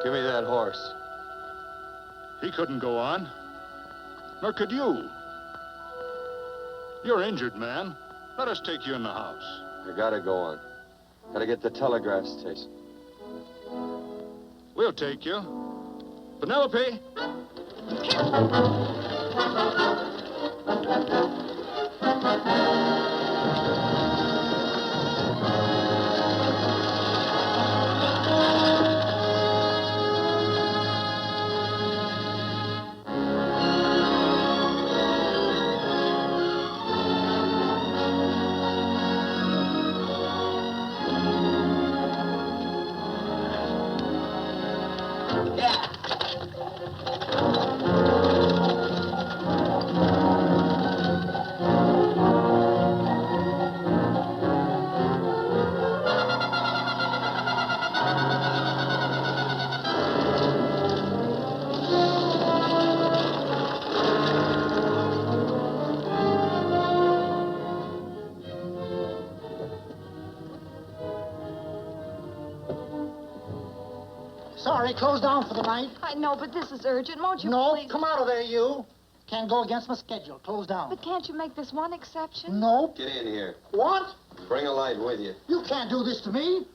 Give me that horse. He couldn't go on. Nor could you. You're injured, man. Let us take you in the house. I gotta go on. Gotta get the telegraph station. We'll take you. Penelope! Sorry, closed down for the night. I know, but this is urgent. Won't you No, please? come out of there, you. Can't go against my schedule. Closed down. But can't you make this one exception? Nope. Get in here. What? Bring a light with you. You can't do this to me.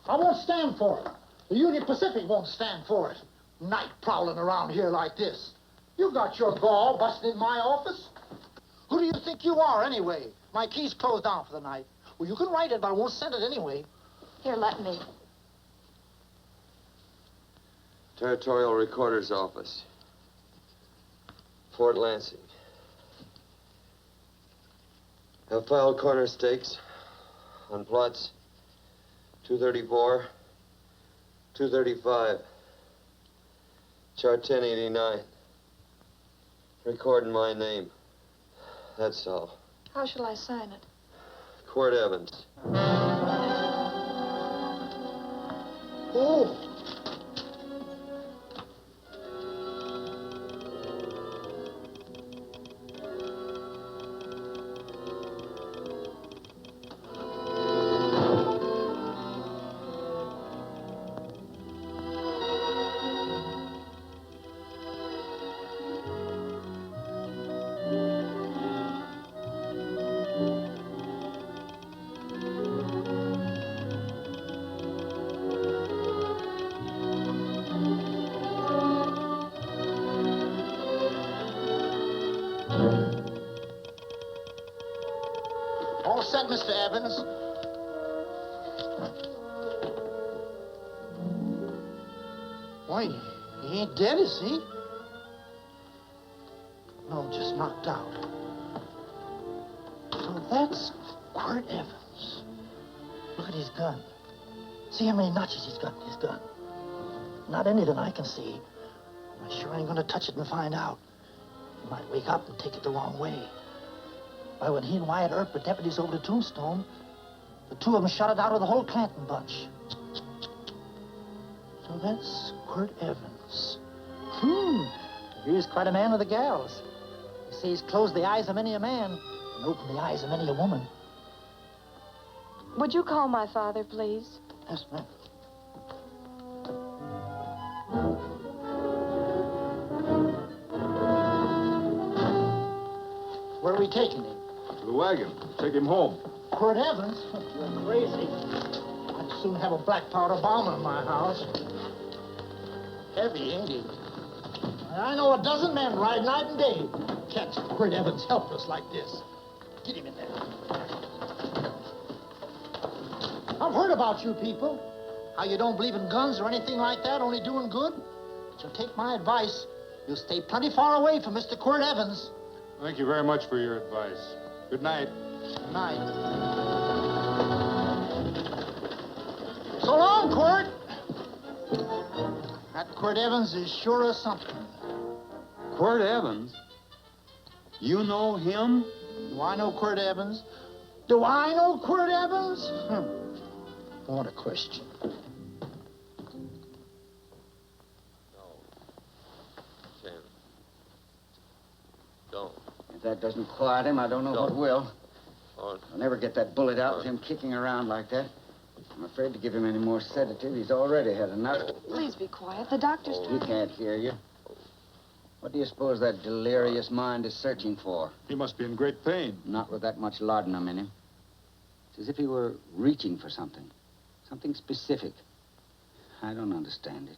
I won't stand for it. The Union Pacific won't stand for it. Night prowling around here like this. You got your gall busting in my office? Who do you think you are, anyway? My key's closed down for the night. Well, you can write it, but I won't send it anyway. Here, let me. Territorial Recorder's Office. Fort Lansing. Have filed corner stakes on plots 234, 235, chart 1089. Recording my name. That's all. How shall I sign it? Quirt Evans. Oh. All set, Mr. Evans. Why, he ain't dead, is he? No, just knocked out. So that's Quirt Evans. Look at his gun. See how many notches he's got in his gun. Not any that I can see. I sure ain't gonna touch it and find out. He might wake up and take it the wrong way. Why, when he and Wyatt Earp were deputies over the Tombstone, the two of them shot it out of the whole Clanton bunch. So that's Quirt Evans. He's quite a man with the gals. You see, he's closed the eyes of many a man and opened the eyes of many a woman. Would you call my father, please? Yes, ma'am. Where are we taking him? To the wagon. Take him home. Quirt Evans? You're crazy. I'd soon have a black powder bomb in my house. Heavy, ain't he? I know a dozen men ride night and day. Catch Quirt Evans helpless like this. Get him in there. I've heard about you people. How you don't believe in guns or anything like that, only doing good. But you'll take my advice. You'll stay plenty far away from Mr. Quirt Evans. Thank you very much for your advice. Good night. Good night. So long, Quirt. That Quirt Evans is sure of something. Quirt Evans? You know him? Do I know Quirt Evans? Do I know Quirt Evans? What a question. No. Sam. Don't. If that doesn't quiet him, I don't know what will. On. I'll never get that bullet out with him kicking around like that. I'm afraid to give him any more sedative. He's already had enough. Please be quiet. The doctor's He trying. can't hear you. What do you suppose that delirious mind is searching for? He must be in great pain. Not with that much laudanum in him. It's as if he were reaching for something. Something specific. I don't understand it.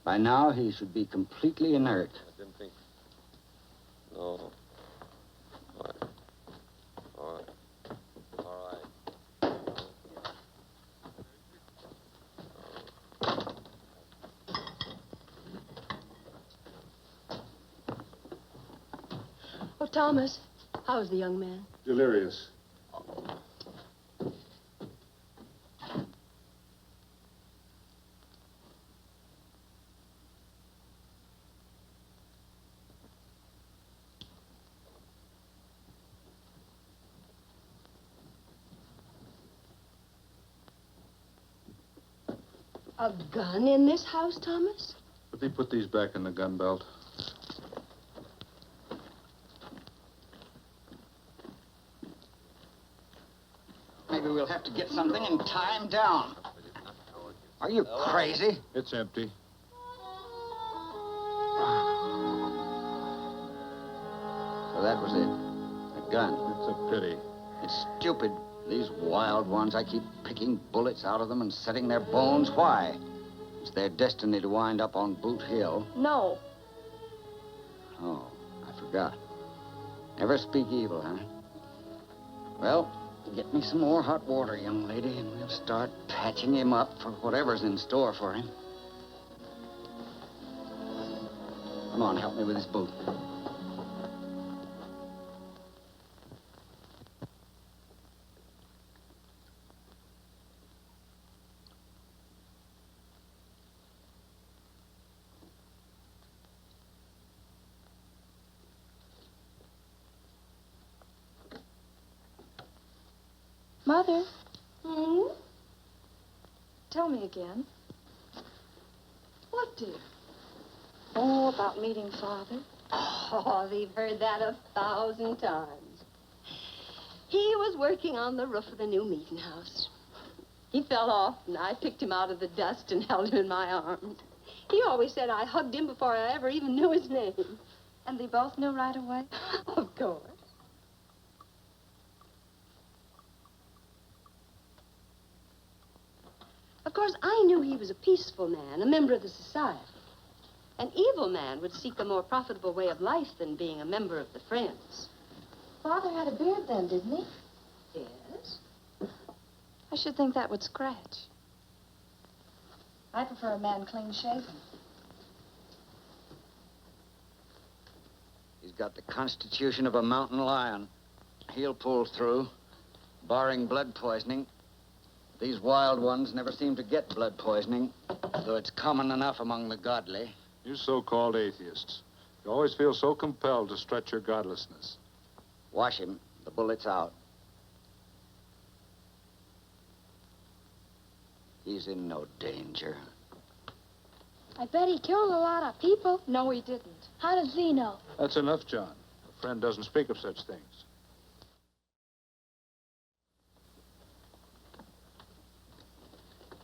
By now, he should be completely inert. I didn't think. No. All right. All right. All right. Oh, Thomas, how's the young man? Delirious. A gun in this house, Thomas? Let me put these back in the gun belt. Maybe we'll have to get something and tie him down. Are you crazy? It's empty. So that was it. A gun. It's a pity. It's stupid. These wild ones, I keep picking bullets out of them and setting their bones. Why? It's their destiny to wind up on Boot Hill. No. Oh, I forgot. Never speak evil, huh? Well, get me some more hot water, young lady, and we'll start patching him up for whatever's in store for him. Come on, help me with his boot. Mother, Hmm? tell me again. What, dear? Oh, about meeting Father. Oh, we've heard that 1,000 times. He was working on the roof of the new meeting house. He fell off, and I picked him out of the dust and held him in my arms. He always said I hugged him before I ever even knew his name. And they both knew right away? Of course. Of course, I knew he was a peaceful man, a member of the society. An evil man would seek a more profitable way of life than being a member of the Friends. Father had a beard then, didn't he? Yes? I should think that would scratch. I prefer a man clean shaven. He's got the constitution of a mountain lion. He'll pull through, barring blood poisoning. These wild ones never seem to get blood poisoning, though it's common enough among the godly. You so-called atheists. You always feel so compelled to stretch your godlessness. Wash him. The bullet's out. He's in no danger. I bet he killed a lot of people. No, he didn't. How does he know? That's enough, John. A friend doesn't speak of such things.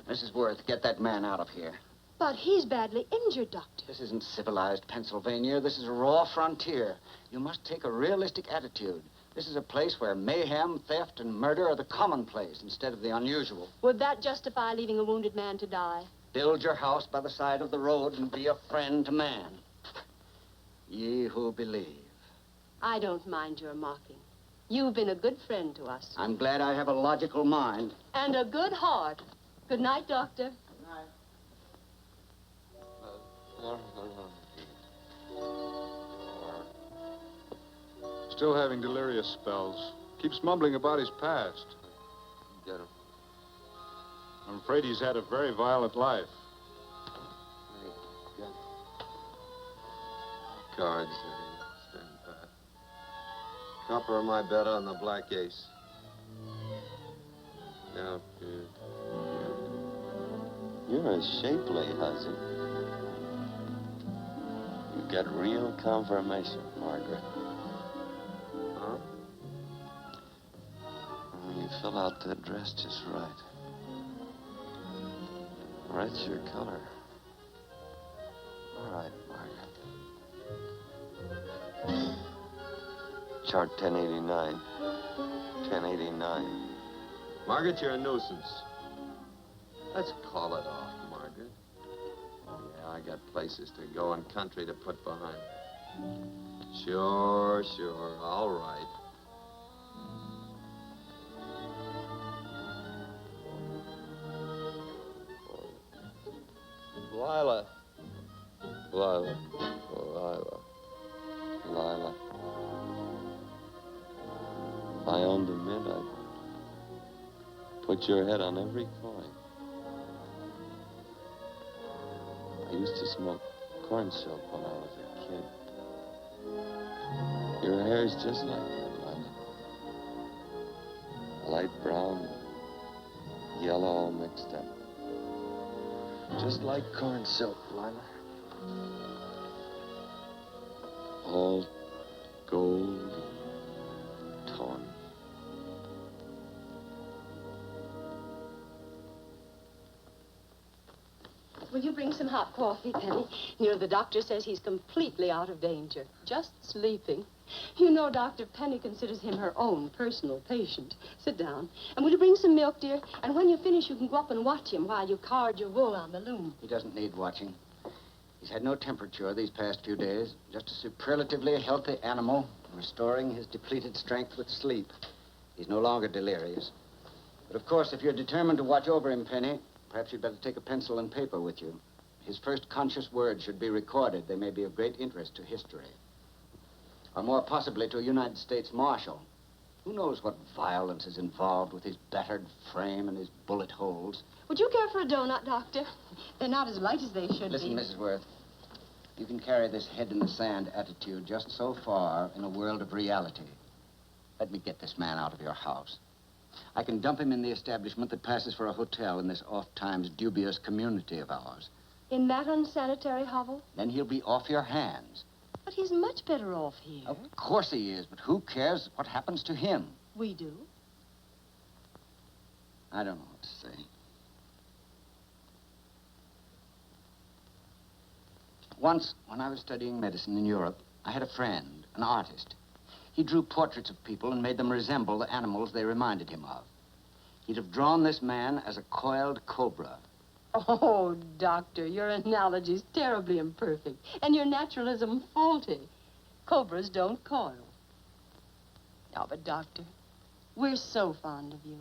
Mrs. Worth, get that man out of here. But he's badly injured, Doctor. This isn't civilized Pennsylvania. This is a raw frontier. You must take a realistic attitude. This is a place where mayhem, theft, and murder are the commonplace instead of the unusual. Would that justify leaving a wounded man to die? Build your house by the side of the road and be a friend to man. Ye who believe. I don't mind your mocking. You've been a good friend to us. I'm glad I have a logical mind. And a good heart. Good night, Doctor. Still having delirious spells. Keeps mumbling about his past. Get him. I'm afraid he's had a very violent life. Get him. Cards. Stand pat. Copper my bet on the black ace. Now, good. You're a shapely hussy. You got real confirmation, Margaret. Huh? Oh, you fill out that dress just right. Red's your color. All right, Margaret. Chart 1089. 1089. Margaret, you're a nuisance. Let's call it off, Margaret. Yeah, I got places to go and country to put behind. Sure. All right. Lila. If I owned a mint, I'd put your head on every coin. I used to smoke corn silk when I was a kid. Your hair's just like that, Lila. Light brown, yellow all mixed up. Just like corn silk, Lila. All gold, torn. Will you bring some hot coffee, Penny? You know, the doctor says he's completely out of danger. Just sleeping. You know, Dr. Penny considers him her own personal patient. Sit down. And will you bring some milk, dear? And when you finish, you can go up and watch him while you card your wool on the loom. He doesn't need watching. He's had no temperature these past few days. Just a superlatively healthy animal, restoring his depleted strength with sleep. He's no longer delirious. But, of course, if you're determined to watch over him, Penny, perhaps you'd better take a pencil and paper with you. His first conscious words should be recorded. They may be of great interest to history. Or more possibly to a United States Marshal. Who knows what violence is involved with his battered frame and his bullet holes. Would you care for a donut, Doctor? They're not as light as they should Listen, be. Mrs. Worth. You can carry this head in the sand attitude just so far in a world of reality. Let me get this man out of your house. I can dump him in the establishment that passes for a hotel in this oft-times dubious community of ours. In that unsanitary hovel? Then he'll be off your hands. But he's much better off here. Of course he is, but who cares what happens to him? We do. I don't know what to say. Once, when I was studying medicine in Europe, I had a friend, an artist. He drew portraits of people and made them resemble the animals they reminded him of. He'd have drawn this man as a coiled cobra. Oh, Doctor, your analogy's terribly imperfect, and your naturalism faulty. Cobras don't coil. Oh, but, Doctor, we're so fond of you,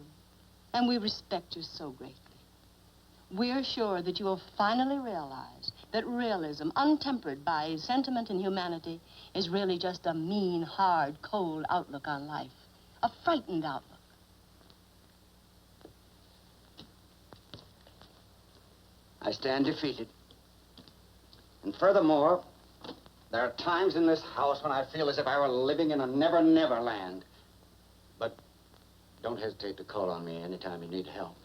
and we respect you so greatly. We're sure that you will finally realize that realism, untempered by sentiment and humanity, is really just a mean, hard, cold outlook on life. A frightened outlook. I stand defeated. And furthermore, there are times in this house when I feel as if I were living in a never-never land. But don't hesitate to call on me anytime you need help.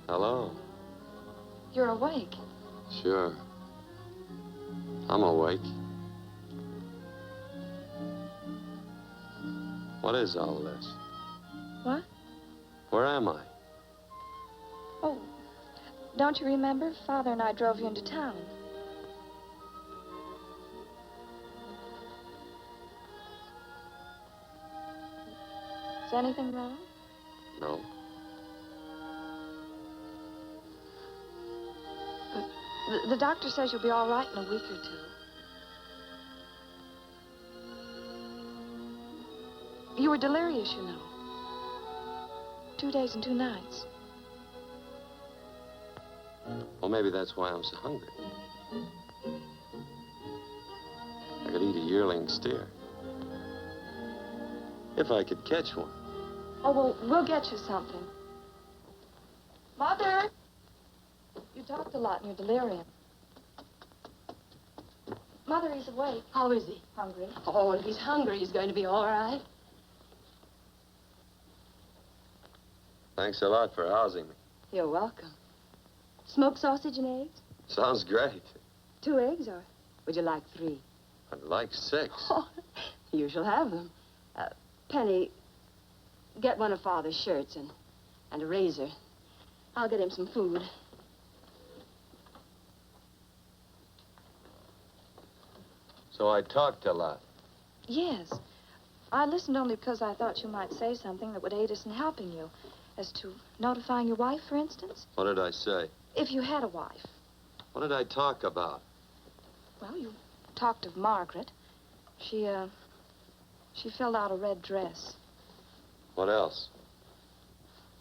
Hello. You're awake. Sure. I'm awake. What is all this? What? Where am I? Oh, don't you remember? Father and I drove you into town. Is anything wrong? No. The doctor says you'll be all right in a week or two. You were delirious, you know. 2 days and 2 nights. Well, maybe that's why I'm so hungry. I could eat a yearling steer. If I could catch one. Oh, well, we'll get you something. Mother! You talked a lot in your delirium. Mother, he's awake. How is he? Hungry. Oh, if he's hungry, he's going to be all right. Thanks a lot for housing me. You're welcome. Smoked sausage and eggs? Sounds great. 2 eggs, or would you like 3? I'd like 6. Oh, you shall have them. Penny, get one of Father's shirts and a razor. I'll get him some food. So I talked a lot. Yes. I listened only because I thought you might say something that would aid us in helping you. As to notifying your wife, for instance. What did I say? If you had a wife. What did I talk about? Well, you talked of Margaret. She filled out a red dress. What else?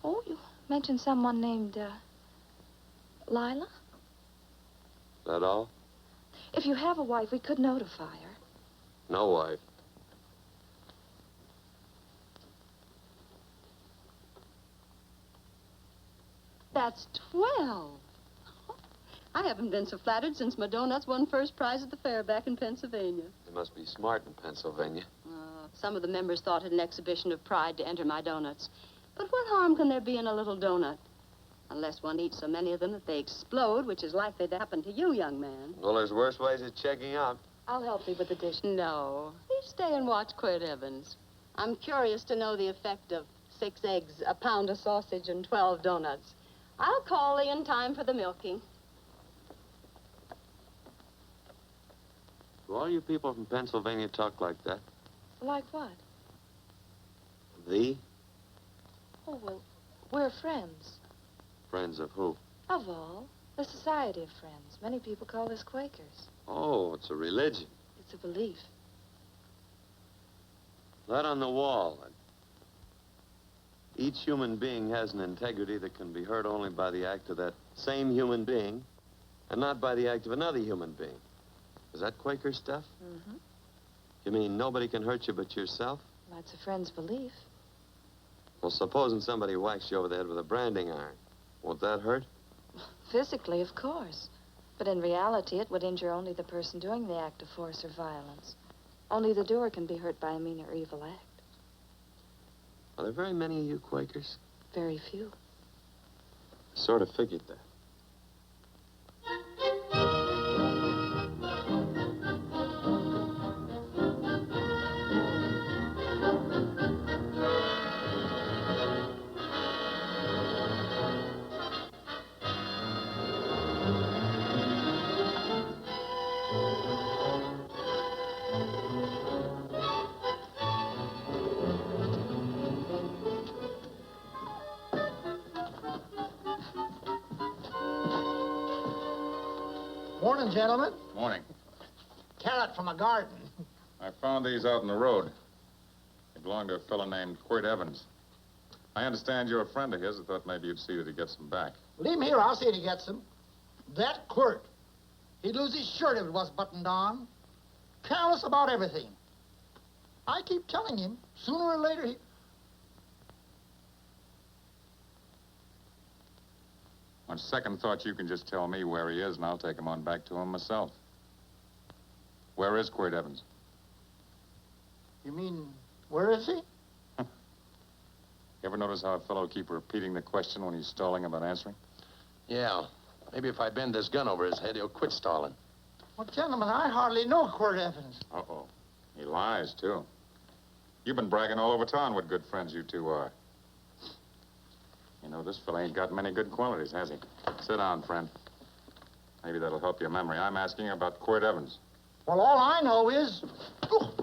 Oh, you mentioned someone named, Lila? That all? If you have a wife, we could notify her. No wife. That's 12. I haven't been so flattered since my donuts won first prize at the fair back in Pennsylvania. You must be smart in Pennsylvania. Some of the members thought it an exhibition of pride to enter my donuts. But what harm can there be in a little donut? Unless one eats so many of them that they explode, which is likely to happen to you, young man. Well, there's worse ways of checking out. I'll help you with the dish. No. You stay and watch Quirt Evans. I'm curious to know the effect of 6 eggs, a pound of sausage, and 12 donuts. I'll call you in time for the milking. Do all you people from Pennsylvania talk like that? Like what? The? Oh, well, we're friends. Friends of who? Of all. The Society of Friends. Many people call us Quakers. Oh, it's a religion. It's a belief. That on the wall. Each human being has an integrity that can be hurt only by the act of that same human being, and not by the act of another human being. Is that Quaker stuff? Mm-hmm. You mean nobody can hurt you but yourself? That's a friend's belief. Well, supposing somebody whacks you over the head with a branding iron. Won't that hurt? Physically, of course. But in reality, it would injure only the person doing the act of force or violence. Only the doer can be hurt by a mean or evil act. Are there very many of you Quakers? Very few. Sort of figured that. Morning, gentlemen. Morning. Carrot from a garden. I found these out in the road. They belong to a fellow named Quirt Evans. I understand you're a friend of his. I thought maybe you'd see that he gets them back. Leave him here. I'll see that he gets them. That Quirt. He'd lose his shirt if it was buttoned on. Careless about everything. I keep telling him, sooner or later he... On second thought, you can just tell me where he is, and I'll take him on back to him myself. Where is Quirt Evans? You mean, where is he? You ever notice how a fellow keep repeating the question when he's stalling about answering? Yeah. Maybe if I bend this gun over his head, he'll quit stalling. Well, gentlemen, I hardly know Quirt Evans. Uh-oh. He lies, too. You've been bragging all over town what good friends you two are. You know, this fella ain't got many good qualities, has he? Sit down, friend. Maybe that'll help your memory. I'm asking about Quirt Evans. Well, all I know is... Oh.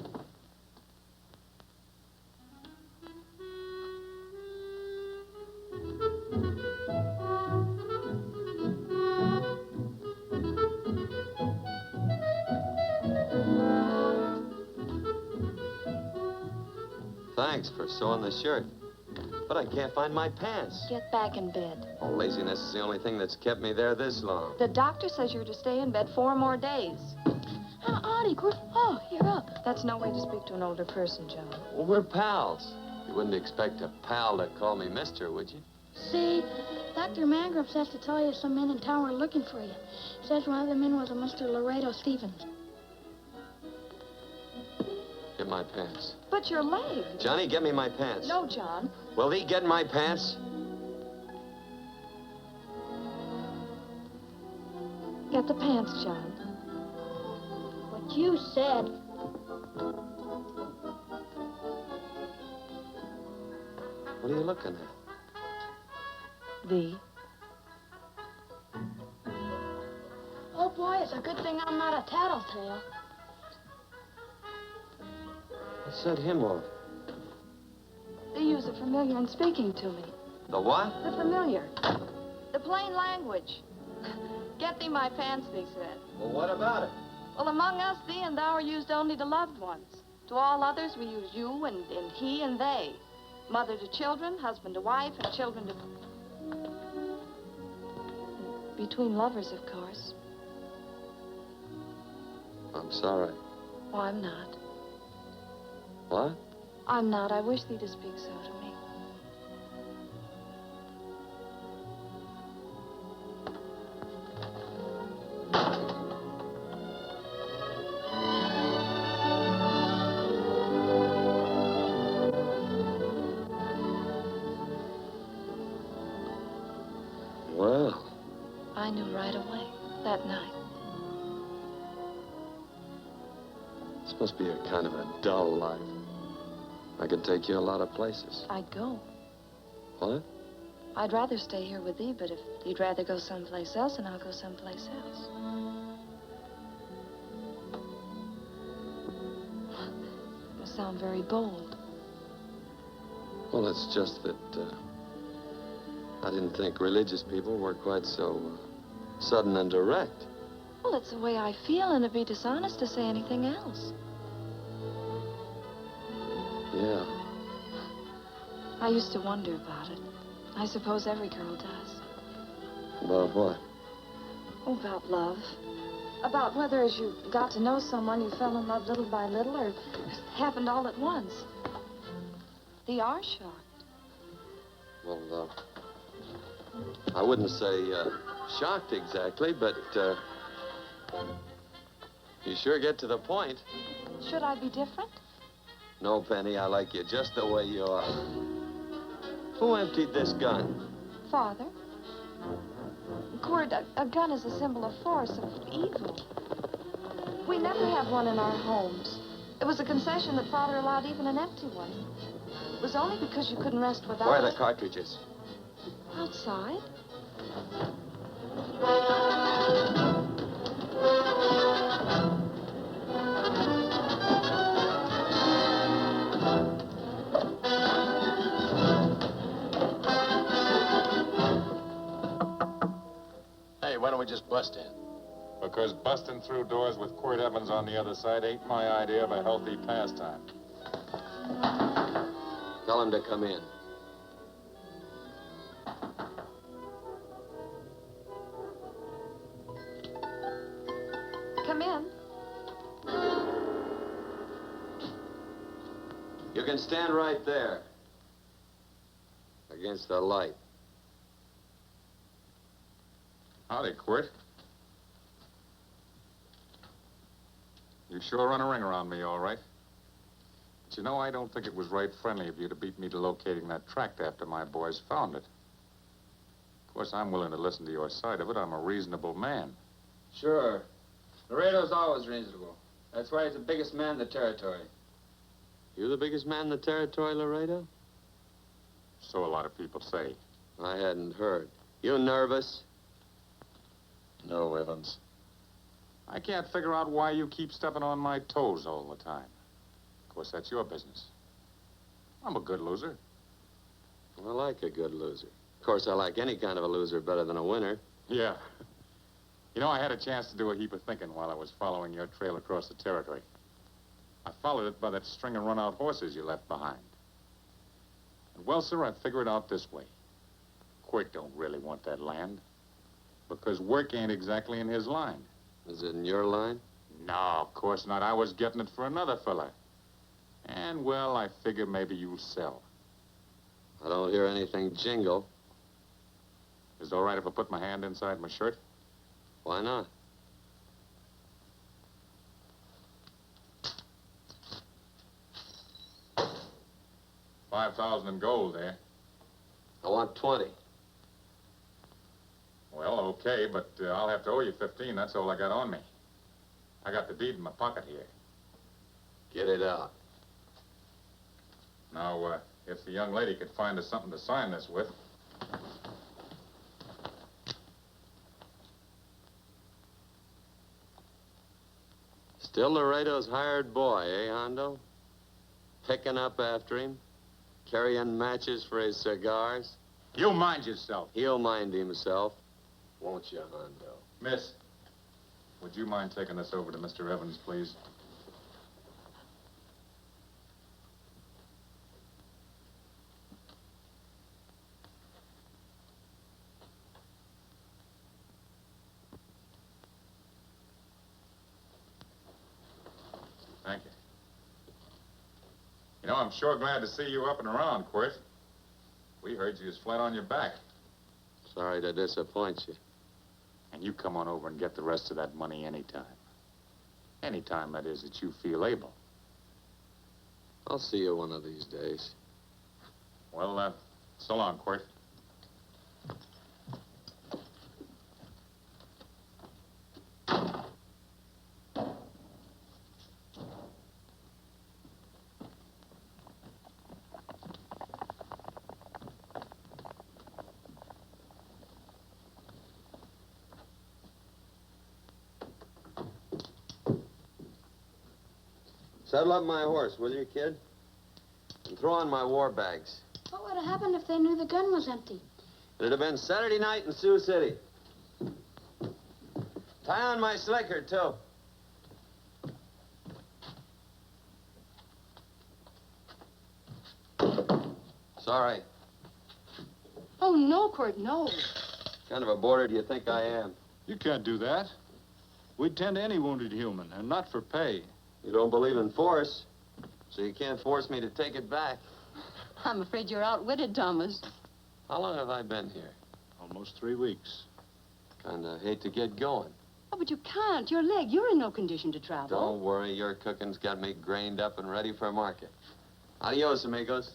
Thanks for sewing the shirt. But I can't find my pants. Get back in bed. Oh, laziness is the only thing that's kept me there this long. The doctor says you're to stay in bed 4 more days. Auntie, oh, you're up. That's no way to speak to an older person, Joan. Well, we're pals. You wouldn't expect a pal to call me mister, would you? See, Dr. Mangrum says to tell you some men in town were looking for you. Says one of the men was a Mr. Laredo Stevens. Get my pants. But your leg. Johnny, get me my pants. No, John. Will he get my pants? Get the pants, John. What you said. What are you looking at? The. Oh, boy, it's a good thing I'm not a tattletale. What set him off? They use the familiar in speaking to me. The what? The familiar. The plain language. Get thee my pants, they said. Well, what about it? Well, among us, thee and thou are used only to loved ones. To all others, we use you and he and they. Mother to children, husband to wife, and children to... Between lovers, of course. I'm sorry. Oh, I'm not. What? I'm not. I wish thee to speak so to me. Well. I knew right away, that night. This must be a kind of a dull life. I could take you a lot of places. I'd go. What? I'd rather stay here with thee, but if you'd rather go someplace else, then I'll go someplace else. It must sound very bold. Well, it's just that I didn't think religious people were quite so sudden and direct. Well, it's the way I feel, and it'd be dishonest to say anything else. Yeah. I used to wonder about it. I suppose every girl does. About what? Oh, about love. About whether as you got to know someone, you fell in love little by little, or it happened all at once. They are shocked. Well, I wouldn't say shocked exactly, but you sure get to the point. Should I be different? No, Penny, I like you just the way you are. Who emptied this gun? Father? Quirt, a gun is a symbol of force, of evil. We never have one in our homes. It was a concession that Father allowed even an empty one. It was only because you couldn't rest without Where are it. the cartridges? Outside? Hey, why don't we just bust in? Because busting through doors with Quirt Evans on the other side ain't my idea of a healthy pastime. Tell him to come in. Come in. You can stand right there. Against the light. Howdy, Quirt. You sure run a ring around me, all right. But you know, I don't think it was right friendly of you to beat me to locating that tract after my boys found it. Of course, I'm willing to listen to your side of it. I'm a reasonable man. Sure. Laredo's always reasonable. That's why he's the biggest man in the territory. You the biggest man in the territory, Laredo? So a lot of people say. I hadn't heard. You nervous? No, Evans. I can't figure out why you keep stepping on my toes all the time. Of course, that's your business. I'm a good loser. I like a good loser. Of course, I like any kind of a loser better than a winner. Yeah. You know, I had a chance to do a heap of thinking while I was following your trail across the territory. I followed it by that string of run-out horses you left behind. And, well, sir, I figured it out this way. Quirt don't really want that land. Because work ain't exactly in his line. Is it in your line? No, of course not. I was getting it for another fella. And, well, I figure maybe you'll sell. I don't hear anything jingle. Is it all right if I put my hand inside my shirt? Why not? $5,000 in gold, eh? I want 20. Well, okay, but I'll have to owe you 15. That's all I got on me. I got the deed in my pocket here. Get it out. Now, if the young lady could find us something to sign this with. Still Laredo's hired boy, eh, Hondo? Picking up after him, carrying matches for his cigars. You mind yourself. He'll mind himself. Won't you, Hondo? Miss, would you mind taking this over to Mr. Evans, please? Thank you. You know, I'm sure glad to see you up and around, Quirt. We heard you was flat on your back. Sorry to disappoint you. And you come on over and get the rest of that money anytime. Anytime, that is, that you feel able. I'll see you one of these days. Well, so long, Quirt. Saddle up my horse, will you, kid? And throw on my war bags. What would have happened if they knew the gun was empty? It'd have been Saturday night in Sioux City. Tie on my slicker, too. Sorry. Oh, no, Quirt, no. Kind of a boarder do you think I am? You can't do that. We'd tend to any wounded human, and not for pay. You don't believe in force, so you can't force me to take it back. I'm afraid you're outwitted, Thomas. How long have I been here? Almost 3 weeks. Kinda hate to get going. Oh, but you can't. Your leg, you're in no condition to travel. Don't worry, your cooking's got me grained up and ready for market. Adios, amigos.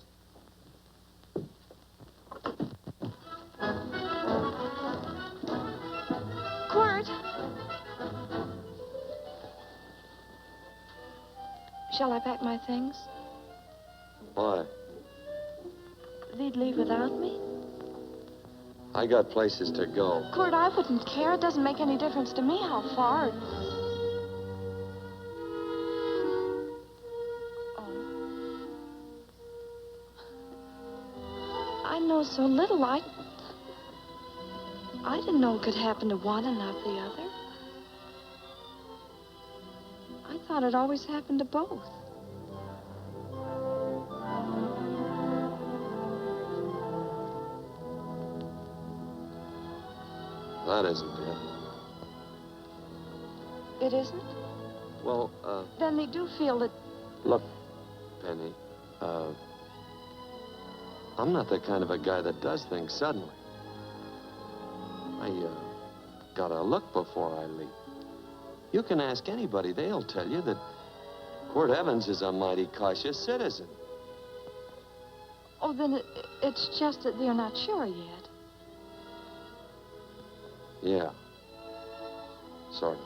Quirt! Shall I pack my things? Why? They'd leave without me? I got places to go. Quirt, I wouldn't care. It doesn't make any difference to me how far. Oh. I know so little. I didn't know it could happen to one and not the other. I thought it always happened to both. That isn't it. It isn't? Well, Then they do feel that... look, Penny, I'm not the kind of a guy that does things suddenly. I, gotta look before I leap. You can ask anybody, they'll tell you that Quirt Evans is a mighty cautious citizen. Oh, then it's just that they're not sure yet. Yeah. Sort of.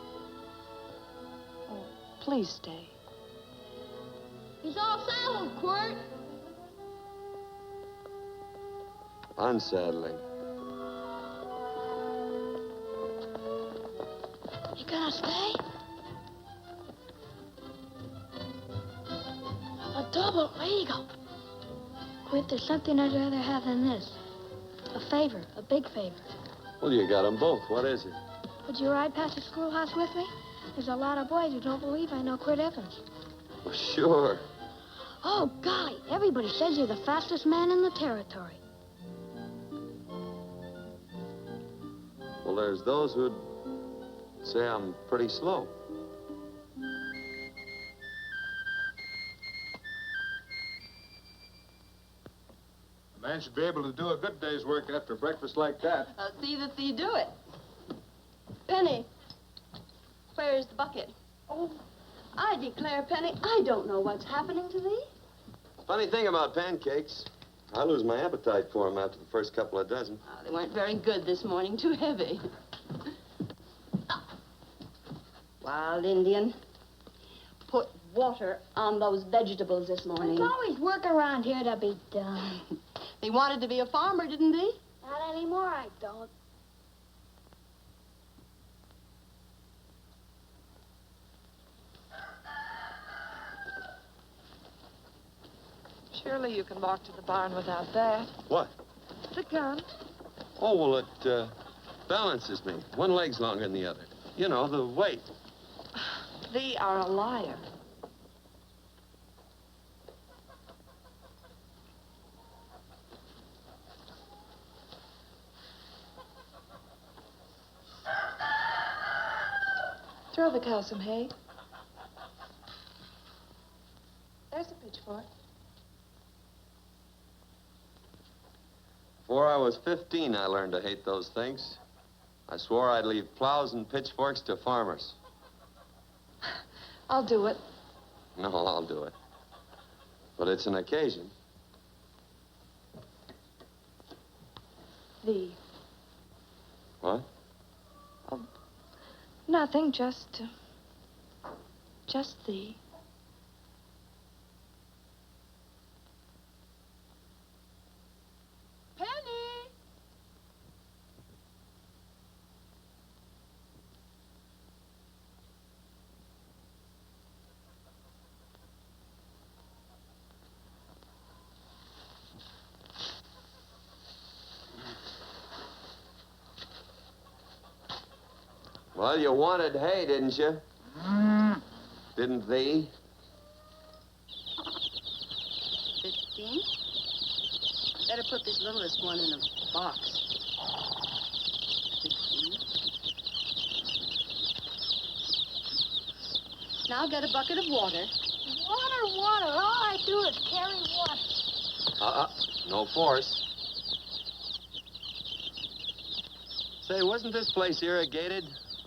Oh, please stay. He's all saddled, Quirt. Unsettling. You gonna stay? A double eagle. Quirt, there's something I'd rather have than this. A favor, a big favor. Well, you got them both. What is it? Would you ride past the schoolhouse with me? There's a lot of boys who don't believe I know Quirt Evans. Well, sure. Oh, golly, everybody says you're the fastest man in the territory. Well, there's those who'd say I'm pretty slow. A man should be able to do a good day's work after breakfast like that. See that you do it. Penny, where's the bucket? Oh, I declare, Penny, I don't know what's happening to thee. Funny thing about pancakes, I lose my appetite for them after the first couple of dozen. Oh, they weren't very good this morning, too heavy. Wild Indian, put water on those vegetables this morning. There's always work around here to be done. He wanted to be a farmer, didn't he? Not anymore, I don't. Surely you can walk to the barn without that. What? The gun. Oh, well, it balances me. One leg's longer than the other. You know, the weight. Thee are a liar. Throw the cow some hay. There's a pitchfork. Before I was 15, I learned to hate those things. I swore I'd leave plows and pitchforks to farmers. I'll do it. No, I'll do it. But it's an occasion. Thee. What? Oh, nothing, just thee. Penny! Well, you wanted hay, didn't you? Didn't thee? 15? Better put this littlest one in a box. 16. Now get a bucket of water. Water. All I do is carry water. No force. Say, wasn't this place irrigated?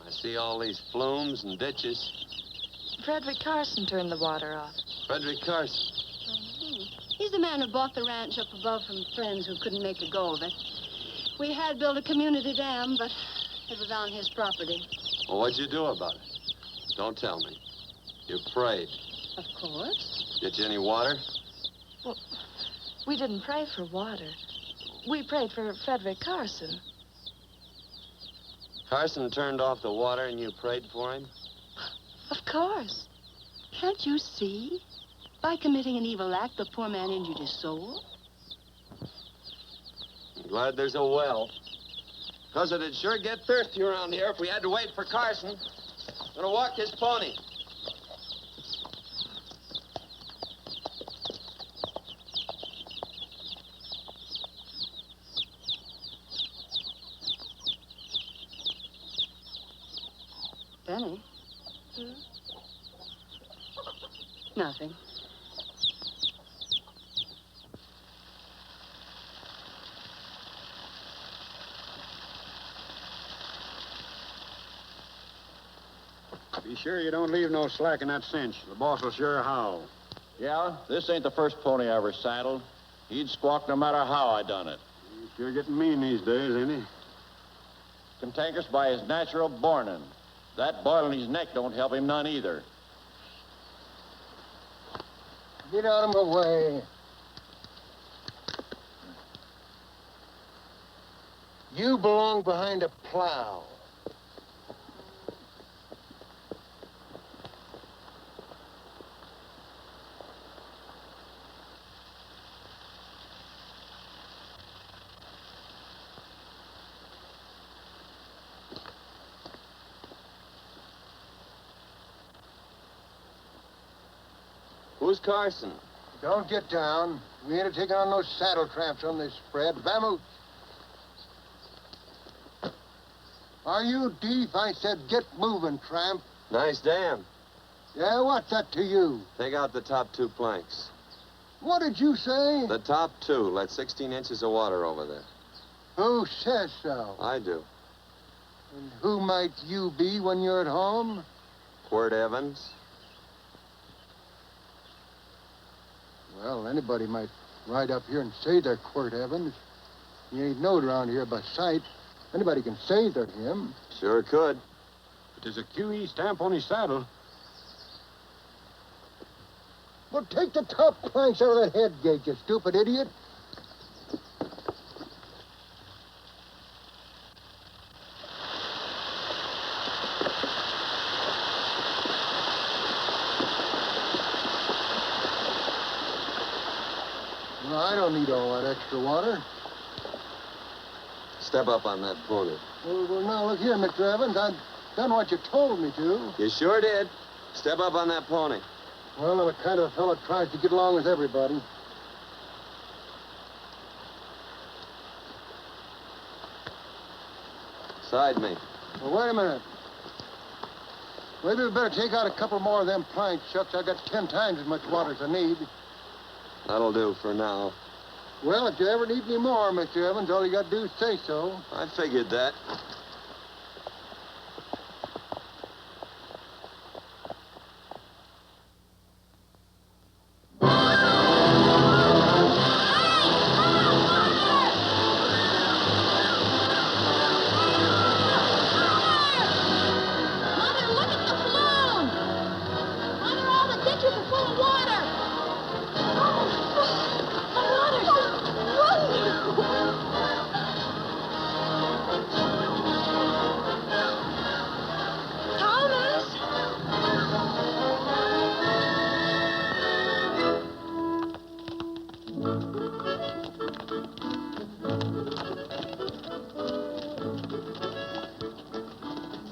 I see all these flumes and ditches. Frederick Carson turned the water off. Frederick Carson. He's the man who bought the ranch up above from friends who couldn't make a go of it. We had built a community dam, but it was on his property. Well, what'd you do about it? Don't tell me. You prayed. Of course. Get you any water? Well, we didn't pray for water. We prayed for Frederick Carson. Carson turned off the water and you prayed for him? Of course. Can't you see? By committing an evil act, the poor man injured his soul. I'm glad there's a well. Because it'd sure get thirsty around here if we had to wait for Carson. Gonna walk his pony. Benny? Nothing. Be sure you don't leave no slack in that cinch. The boss will sure howl. Yeah, this ain't the first pony I ever saddled. He'd squawk no matter how I done it. He's sure getting mean these days, ain't he? Cantankerous by his natural bornin'. That boil in his neck don't help him none either. Get out of my way. You belong behind a plow. Who's Carson? Don't get down. We ain't taking on no saddle tramps on this spread. Vamoose. Are you deef? I said get moving, tramp. Nice dam. Yeah, what's that to you? Take out the top 2 planks. What did you say? The top two. Let 16 inches of water over there. Who says so? I do. And who might you be when you're at home? Quirt Evans. Well, anybody might ride up here and say they're Quirt Evans. He ain't known around here by sight. Anybody can say they're him. Sure could. But there's a QE stamp on his saddle. Well, take the top planks out of that head gate, you stupid idiot. No, I don't need all that extra water. Step up on that pony. Well, now, look here, Mr. Evans. I've done what you told me to. You sure did. Step up on that pony. Well, I'm the kind of fellow that tries to get along with everybody. Side me. Well, wait a minute. Maybe we better take out a couple more of them planks, Shucks. I got 10 times as much water as I need. That'll do for now. Well, if you ever need any more, Mr. Evans, all you got to do is say so. I figured that.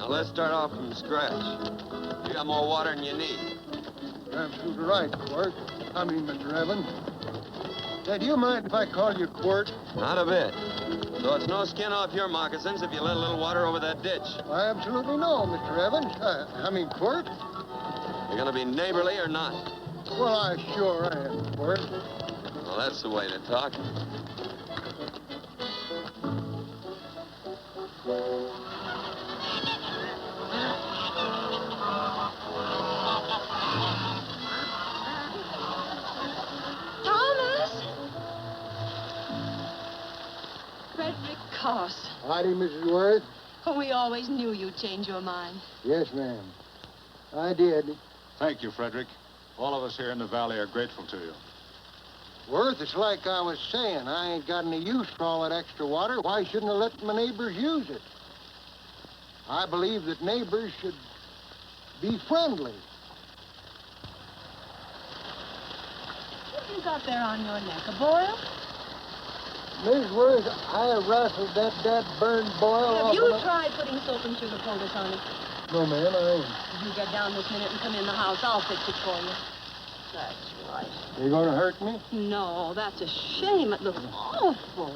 Let's start off from scratch. You got more water than you need. You're absolutely right, Quirt. Mr. Evans. Hey, do you mind if I call you Quirt? Not a bit. So it's no skin off your moccasins if you let a little water over that ditch. I absolutely know, Mr. Evans. Quirt. You're gonna be neighborly or not? Well, I sure am, Quirt. Well, that's the way to talk. Howdy, Mrs. Worth. Oh, we always knew you'd change your mind. Yes, ma'am. I did. Thank you, Frederick. All of us here in the valley are grateful to you. Worth, it's like I was saying. I ain't got any use for all that extra water. Why shouldn't I let my neighbors use it? I believe that neighbors should be friendly. What you got there on your neck, a boil? Miss Worth, I rustled that burned boil Have off you of the- tried putting soap and sugar poultice on it? No, ma'am, I ain't. If you get down this minute and come in the house, I'll fix it for you. That's right. You gonna hurt me? No, that's a shame. It looks awful.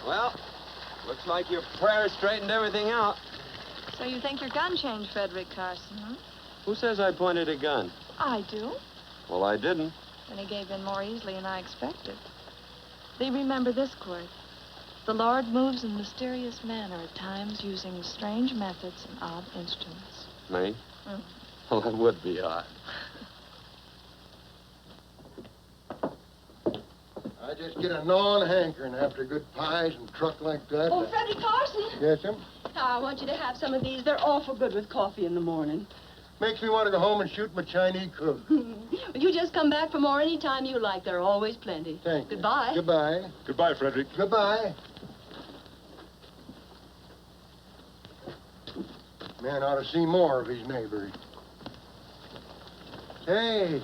Well, looks like your prayer straightened everything out. So you think your gun changed Frederick Carson, huh? Who says I pointed a gun? I do. Well, I didn't. And he gave in more easily than I expected. They remember this, Quirt. The Lord moves in mysterious manner at times using strange methods and odd instruments. Me? Mm. Well, that would be odd. I just get a gnawing hankering after good pies and truck like that. Oh, Frederick Carson. Yes, ma'am? I want you to have some of these. They're awful good with coffee in the morning. Makes me want to go home and shoot my Chinese cook. You just come back for more any time you like. There are always plenty. Thank you. Goodbye. Goodbye. Goodbye, Frederick. Goodbye. Man ought to see more of his neighbors. Hey,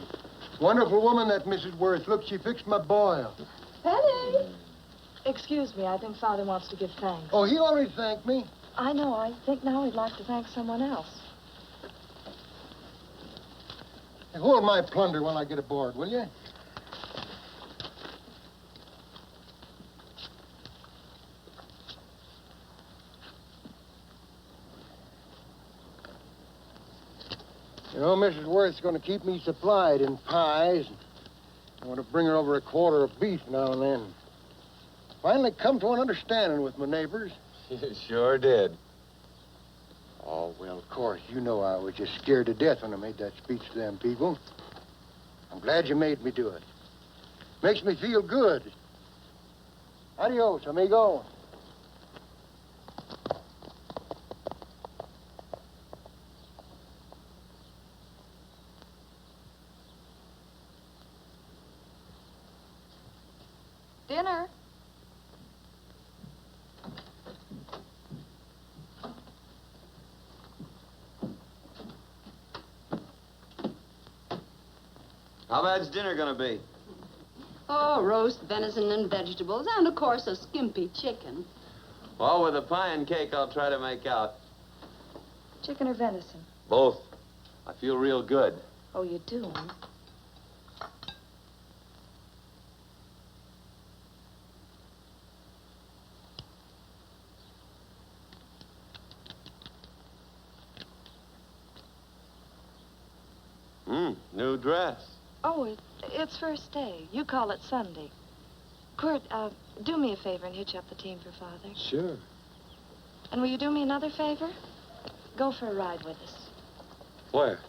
wonderful woman, that Mrs. Worth. Look, she fixed my boil. Penny. Excuse me, I think Father wants to give thanks. Oh, he always thanked me. I know. I think now he'd like to thank someone else. Hey, hold my plunder while I get aboard, will you? You know, Mrs. Worth's going to keep me supplied in pies. I want to bring her over a quarter of beef now and then. Finally come to an understanding with my neighbors. You sure did. Oh, well, of course, you know I was just scared to death when I made that speech to them people. I'm glad you made me do it. Makes me feel good. Adios, amigo. Dinner. How bad's dinner gonna be? Oh, roast venison and vegetables, and of course a skimpy chicken. Well, with a pie and cake, I'll try to make out. Chicken or venison? Both. I feel real good. Oh, you do, huh? New dress. Oh, it's first day. You call it Sunday. Quirt, do me a favor and hitch up the team for Father. Sure. And will you do me another favor? Go for a ride with us. Where?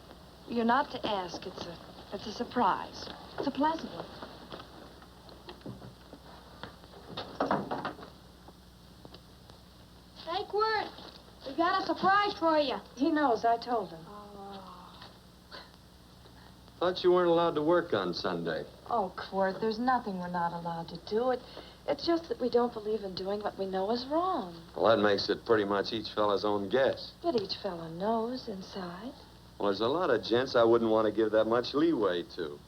You're not to ask. It's a surprise. It's a pleasant one. Hey, Quirt, we got a surprise for you. He knows. I told him. Thought you weren't allowed to work on Sunday. Oh, Quirt, there's nothing we're not allowed to do. It's just that we don't believe in doing what we know is wrong. Well, that makes it pretty much each fella's own guess. But each fellow knows inside. Well, there's a lot of gents I wouldn't want to give that much leeway to.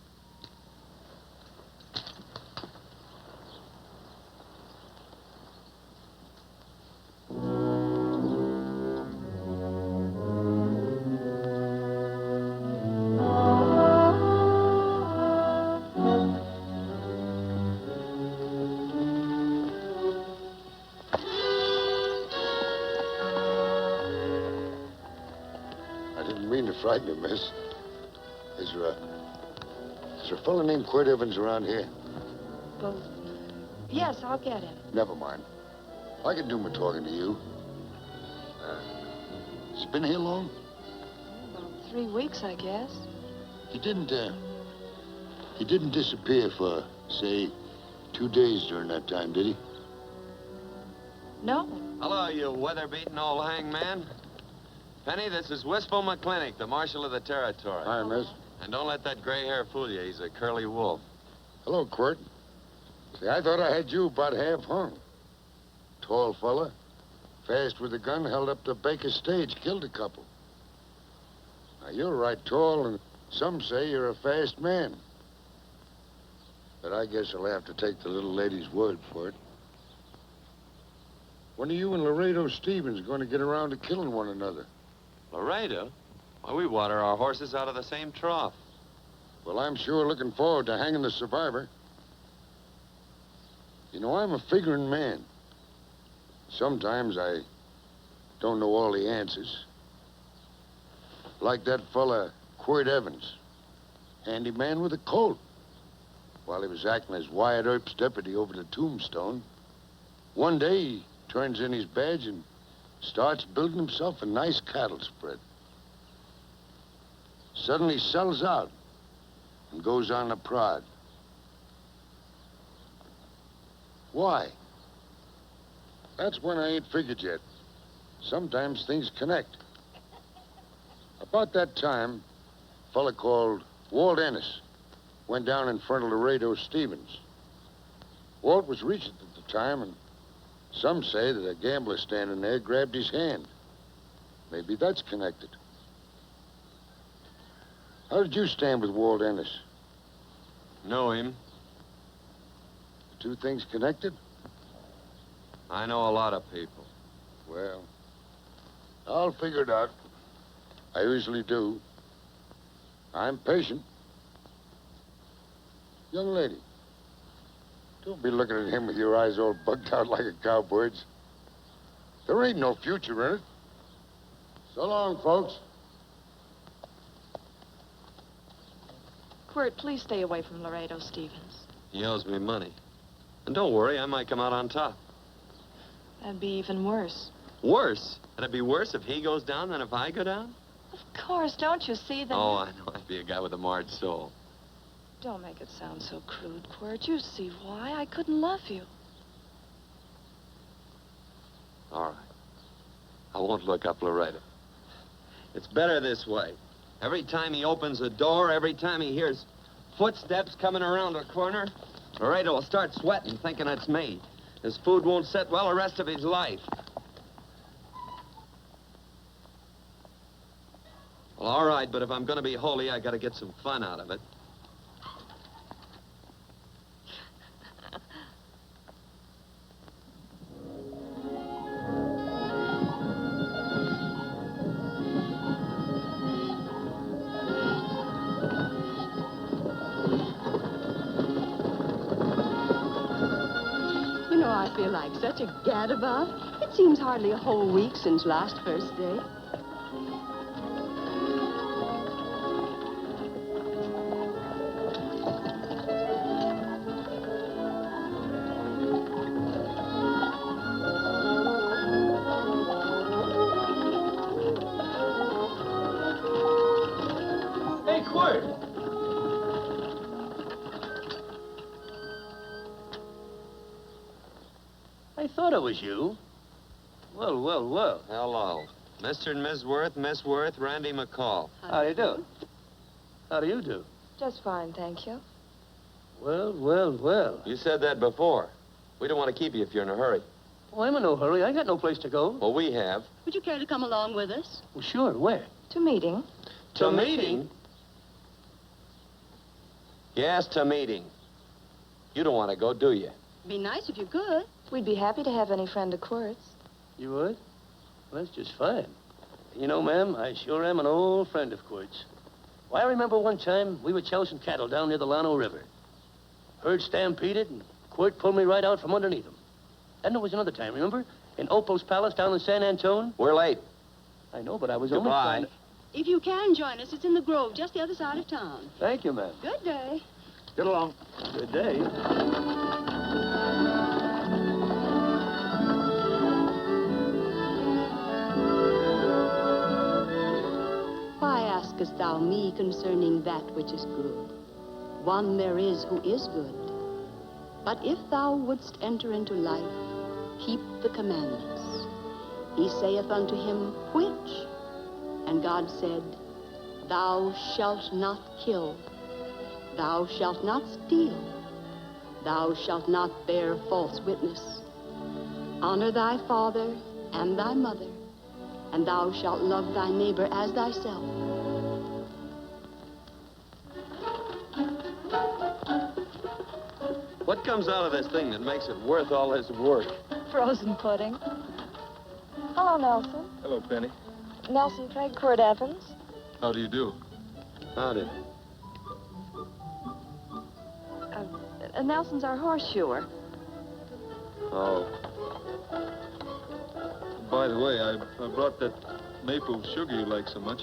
Frighten you, miss. Is there a fellow named Quirt Evans around here? Well, yes, I'll get him. Never mind. I can do my talking to you. Has he been here long? About 3 weeks, I guess. He didn't disappear for, say, 2 days during that time, did he? No. Hello, you weather-beaten old hangman. Penny, this is Wistful McClintock, the marshal of the territory. Hi, miss. And don't let that gray hair fool you. He's a curly wolf. Hello, Quirt. See, I thought I had you about half hung. Tall fella, fast with a gun, held up the Baker stage, killed a couple. Now, you're right tall, and some say you're a fast man. But I guess I'll have to take the little lady's word for it. When are you and Laredo Stevens going to get around to killing one another? Laredo? Why, we water our horses out of the same trough. Well, I'm sure looking forward to hanging the survivor. You know, I'm a figuring man. Sometimes I don't know all the answers. Like that fella, Quirt Evans. Handy man with a Colt. While he was acting as Wyatt Earp's deputy over the Tombstone, one day he turns in his badge and starts building himself a nice cattle spread. Suddenly sells out and goes on a prod. Why? That's when I ain't figured yet. Sometimes things connect. About that time, a fella called Walt Ennis went down in front of Laredo Stevens. Walt was Regent at the time, and some say that a gambler standing there grabbed his hand. Maybe that's connected. How did you stand with Walt Ennis? Know him. The two things connected? I know a lot of people. Well, I'll figure it out. I usually do. I'm patient. Young lady, don't be looking at him with your eyes all bugged out like a cowbird's. There ain't no future in it. So long, folks. Quirt, please stay away from Laredo, Stevens. He owes me money. And don't worry, I might come out on top. That'd be even worse. Worse? It'd be worse if he goes down than if I go down? Of course, don't you see that? Oh, I know. I'd be a guy with a marred soul. Don't make it sound so crude, Quirt. You see why I couldn't love you. All right. I won't look up Laredo. It's better this way. Every time he opens a door, every time he hears footsteps coming around a corner, Laredo will start sweating, thinking it's me. His food won't sit well the rest of his life. Well, all right, but if I'm going to be holy, I got to get some fun out of it. You know, I feel like such a gadabout. It seems hardly a whole week since last first day. Hey, Quirt! I thought it was you. Well, well, well. Hello. Mr. and Miss Worth, Randy McCall. How do you do? How do you do? Just fine, thank you. Well, well, well. You said that before. We don't want to keep you if you're in a hurry. Oh, I'm in no hurry. I got no place to go. Well, we have. Would you care to come along with us? Well, sure. Where? To meeting. To meeting? Yes, to meeting. You don't want to go, do you? Be nice if you could. We'd be happy to have any friend of Quirt's. You would? Well, that's just fine. You know, ma'am, I sure am an old friend of Quirt's. Why, I remember one time we were chousing cattle down near the Llano River. Herd stampeded, and Quirt pulled me right out from underneath him. Then there was another time, remember? In Opal's Palace down in San Antone. We're late. I know, but I was Goodbye. only trying to... If you can join us, it's in the Grove, just the other side of town. Thank you, ma'am. Good day. Get along. Good day. Why askest thou me concerning that which is good? One there is who is good. But if thou wouldst enter into life, keep the commandments. He saith unto him, which? And God said, Thou shalt not kill. Thou shalt not steal. Thou shalt not bear false witness. Honor thy father and thy mother, and thou shalt love thy neighbor as thyself. What comes out of this thing that makes it worth all this work? Frozen pudding. Hello, Nelson. Hello, Penny. Nelson Craig, Quirt Evans. How do you do? Howdy. Nelson's our horseshoer. Oh. By the way, I brought that maple sugar you like so much.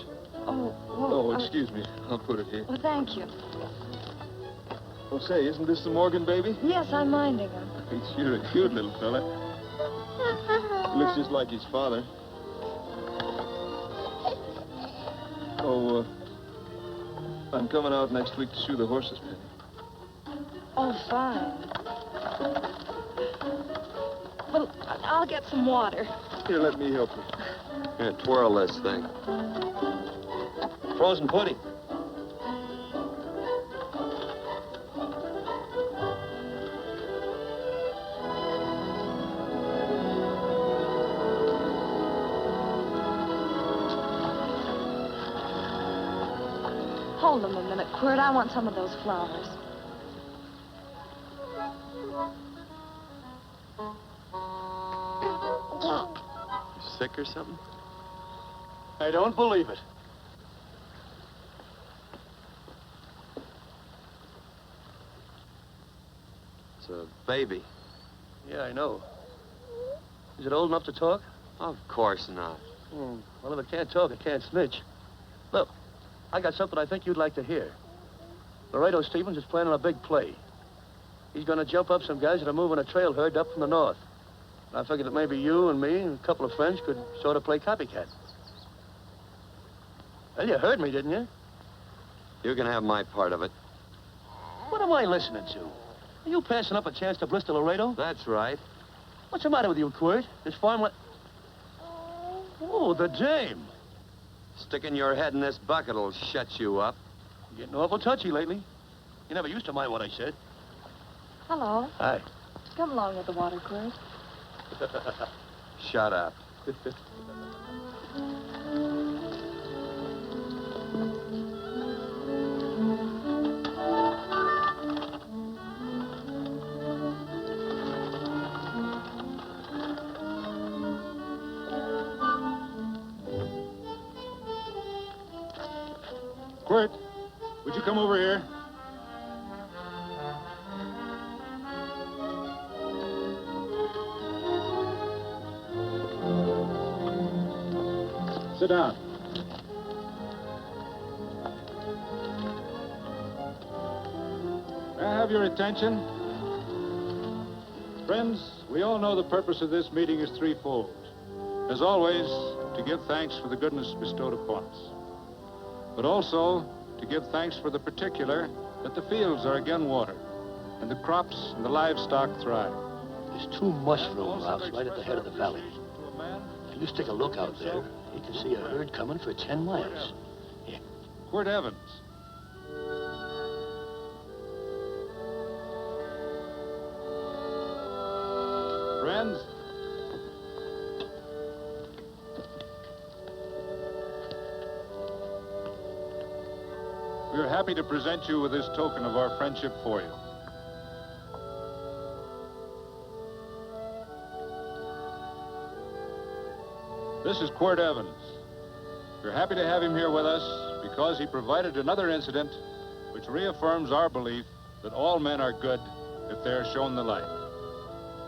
Oh, Oh, excuse me. I'll put it here. Well, thank you. Oh, say, isn't this the Morgan baby? Yes, I'm minding him. He's sure a cute little fella. He looks just like his father. Oh, I'm coming out next week to shoe the horses, Penny. Oh, fine. Well, I'll get some water. Here, let me help you. Here, twirl this thing. Frozen pudding. Hold them a minute, Quirt. I want some of those flowers. You sick or something? I don't believe it. It's a baby. Yeah, I know. Is it old enough to talk? Of course not. Well, if it can't talk, it can't snitch. Look, I got something I think you'd like to hear. Laredo Stevens is planning a big play. He's going to jump up some guys that are moving a trail herd up from the north. And I figured that maybe you and me and a couple of friends could sort of play copycat. Well, you heard me, didn't you? You can have my part of it. What am I listening to? Are you passing up a chance to blister Laredo? That's right. What's the matter with you, Quirt? This farm... Oh, the dame. Sticking your head in this bucket will shut you up. You're getting awful touchy lately. You never used to mind what I said. Hello. Hi. Come along with the water, Quirt. Shut up. Quirt, would you come over here? Sit down. May I have your attention? Friends, we all know the purpose of this meeting is threefold. As always, to give thanks for the goodness bestowed upon us, but also to give thanks for the particular that the fields are again watered, and the crops and the livestock thrive. There's two mushroom routes right at the head of the valley. If you stick a look out there, you can see a herd coming for 10 miles. Here. Quirt Evans. Friends, we are happy to present you with this token of our friendship for you. This is Quirt Evans. We're happy to have him here with us because he provided another incident which reaffirms our belief that all men are good if they are shown the light.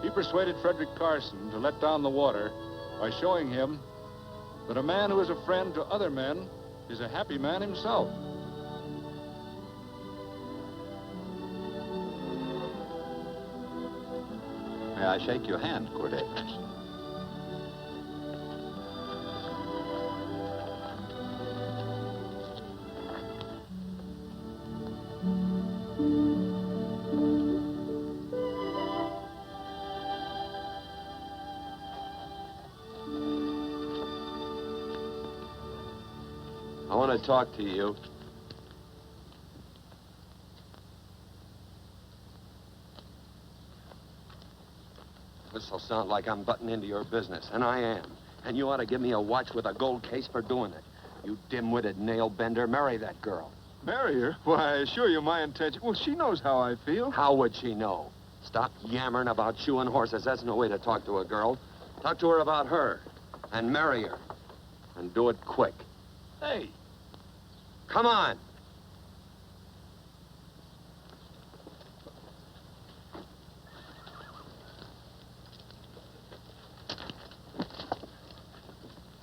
He persuaded Frederick Carson to let down the water by showing him that a man who is a friend to other men is a happy man himself. May I shake your hand, Quirt Evans? I want to talk to you. This'll sound like I'm butting into your business, and I am. And you ought to give me a watch with a gold case for doing it. You dim-witted nail-bender, marry that girl. Marry her? Why, I assure you my intention... Well, she knows how I feel. How would she know? Stop yammering about shoeing horses. That's no way to talk to a girl. Talk to her about her, and marry her. And do it quick. Hey. Come on.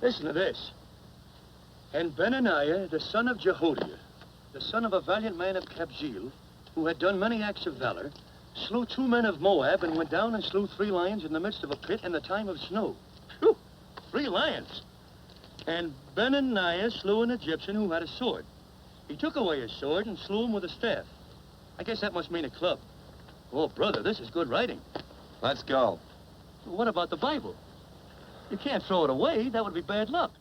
Listen to this. And Benaniah, the son of Jehoiada, the son of a valiant man of Cabot, who had done many acts of valor, slew 2 men of Moab and went down and slew 3 lions in the midst of a pit in the time of snow. Phew, 3 lions. And Benaniah slew an Egyptian who had a sword. He took away his sword and slew him with a staff. I guess that must mean a club. Oh, brother, this is good writing. Let's go. What about the Bible? You can't throw it away. That would be bad luck.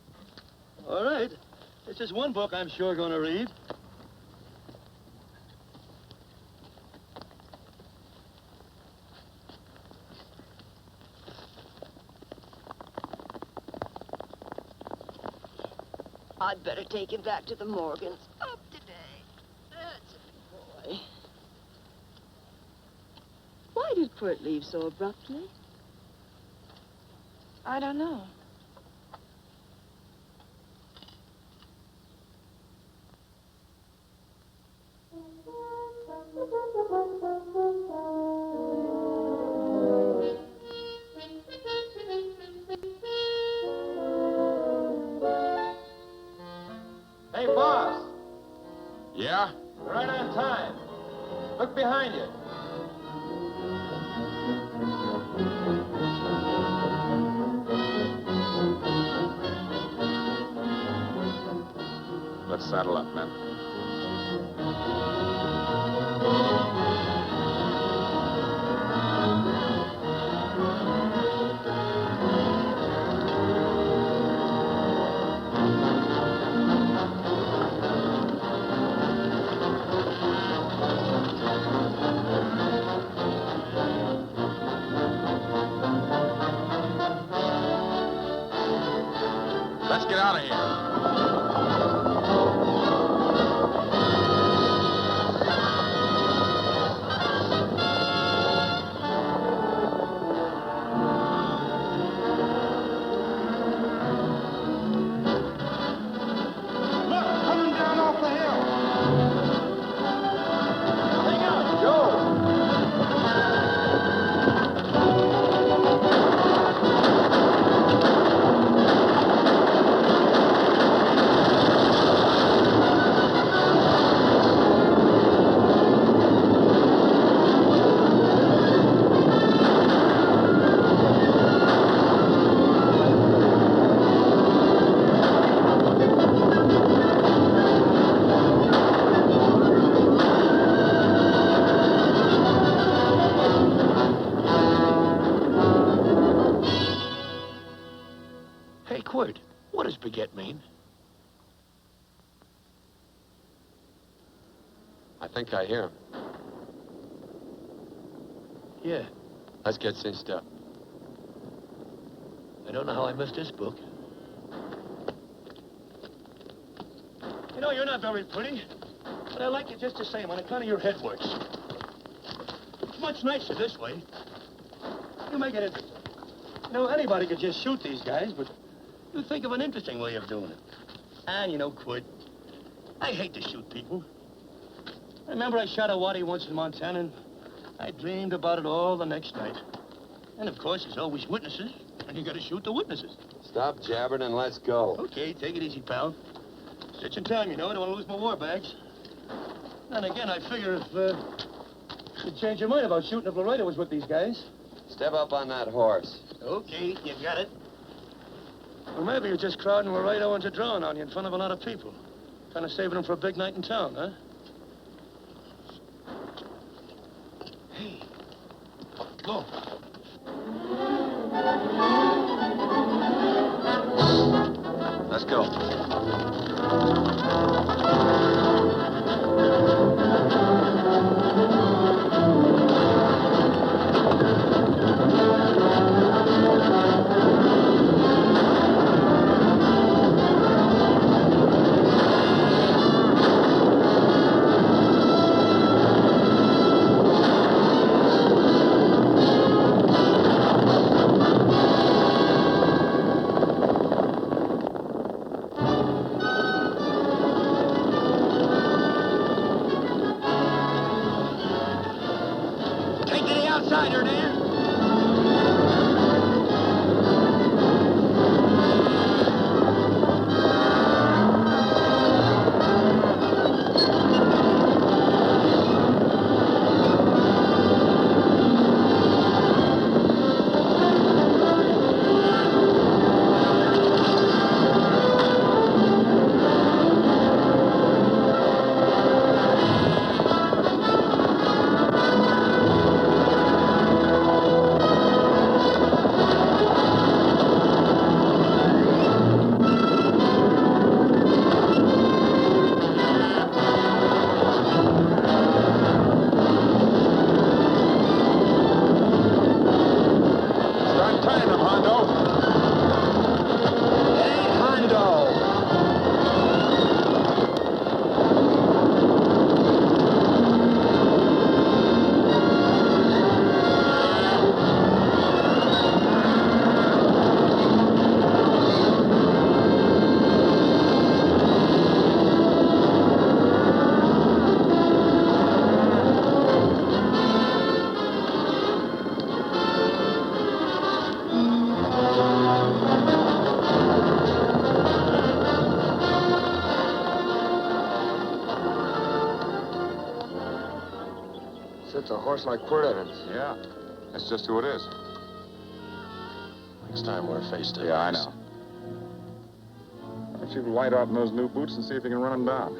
All right. This is one book I'm sure going to read. I'd better take him back to the Morgans. Up today. That's a good boy. Why did Quirt leave so abruptly? I don't know. Hey, boss. Yeah? Right on time. behind you. Let's saddle up, men. Let's get out of here. Coming down off the hill. Hang on, Joe. Hey, Quirt, what does baguette mean? I think I hear him. Yeah, Let's get cinched up. I don't know how I missed this book. You know, you're not very pretty, but I like you just the same on account of your head works. It's much nicer this way. You make it interesting. You know, anybody could just shoot these guys, but you think of an interesting way of doing it. And you know, Quirt, I hate to shoot people. I remember I shot a waddy once in Montana, and I dreamed about it all the next night. And of course, there's always witnesses, and you gotta shoot the witnesses. Stop jabbering and let's go. Okay, take it easy, pal. Stitching time, you know. I don't want to lose my war bags. And again, I figure if you'd change your mind about shooting if Laredo was with these guys. Step up on that horse. Okay, you got it. Well, maybe you're just crowding Laredo into drawing on you in front of a lot of people. Kind of saving them for a big night in town, huh? Hey, go. Let's go. Just a horse like Quirt Evans. Yeah. That's just who it is. Next time we're face to face. Yeah, I know. Why don't you light out in those new boots and see if you can run him down?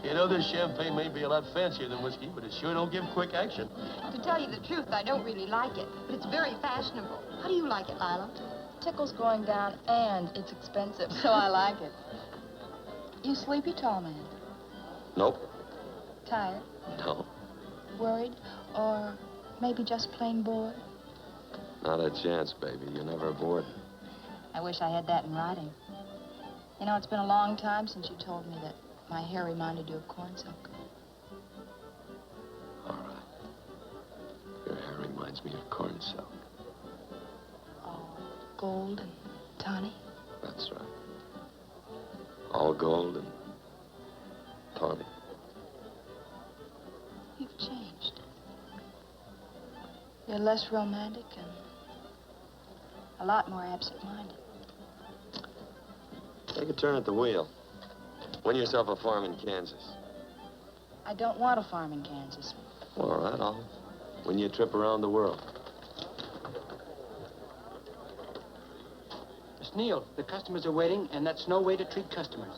You know, this champagne may be a lot fancier than whiskey, but it sure don't give quick action. To tell you the truth, I don't really like it, but it's very fashionable. How do you like it, Lila? Tickle's going down, and it's expensive, so I like it. You sleepy, tall man? Nope. Tired? No. Worried? Or maybe just plain bored? Not a chance, baby. You're never bored. I wish I had that in writing. You know, it's been a long time since you told me that my hair reminded you of corn silk. All right. Your hair reminds me of corn silk. Oh, gold and tawny? That's right. All gold and tawny. You've changed. You're less romantic and a lot more absent-minded. Take a turn at the wheel. Win yourself a farm in Kansas. I don't want a farm in Kansas. All right, I'll win you a trip around the world. Miss Neal, the customers are waiting, and that's no way to treat customers.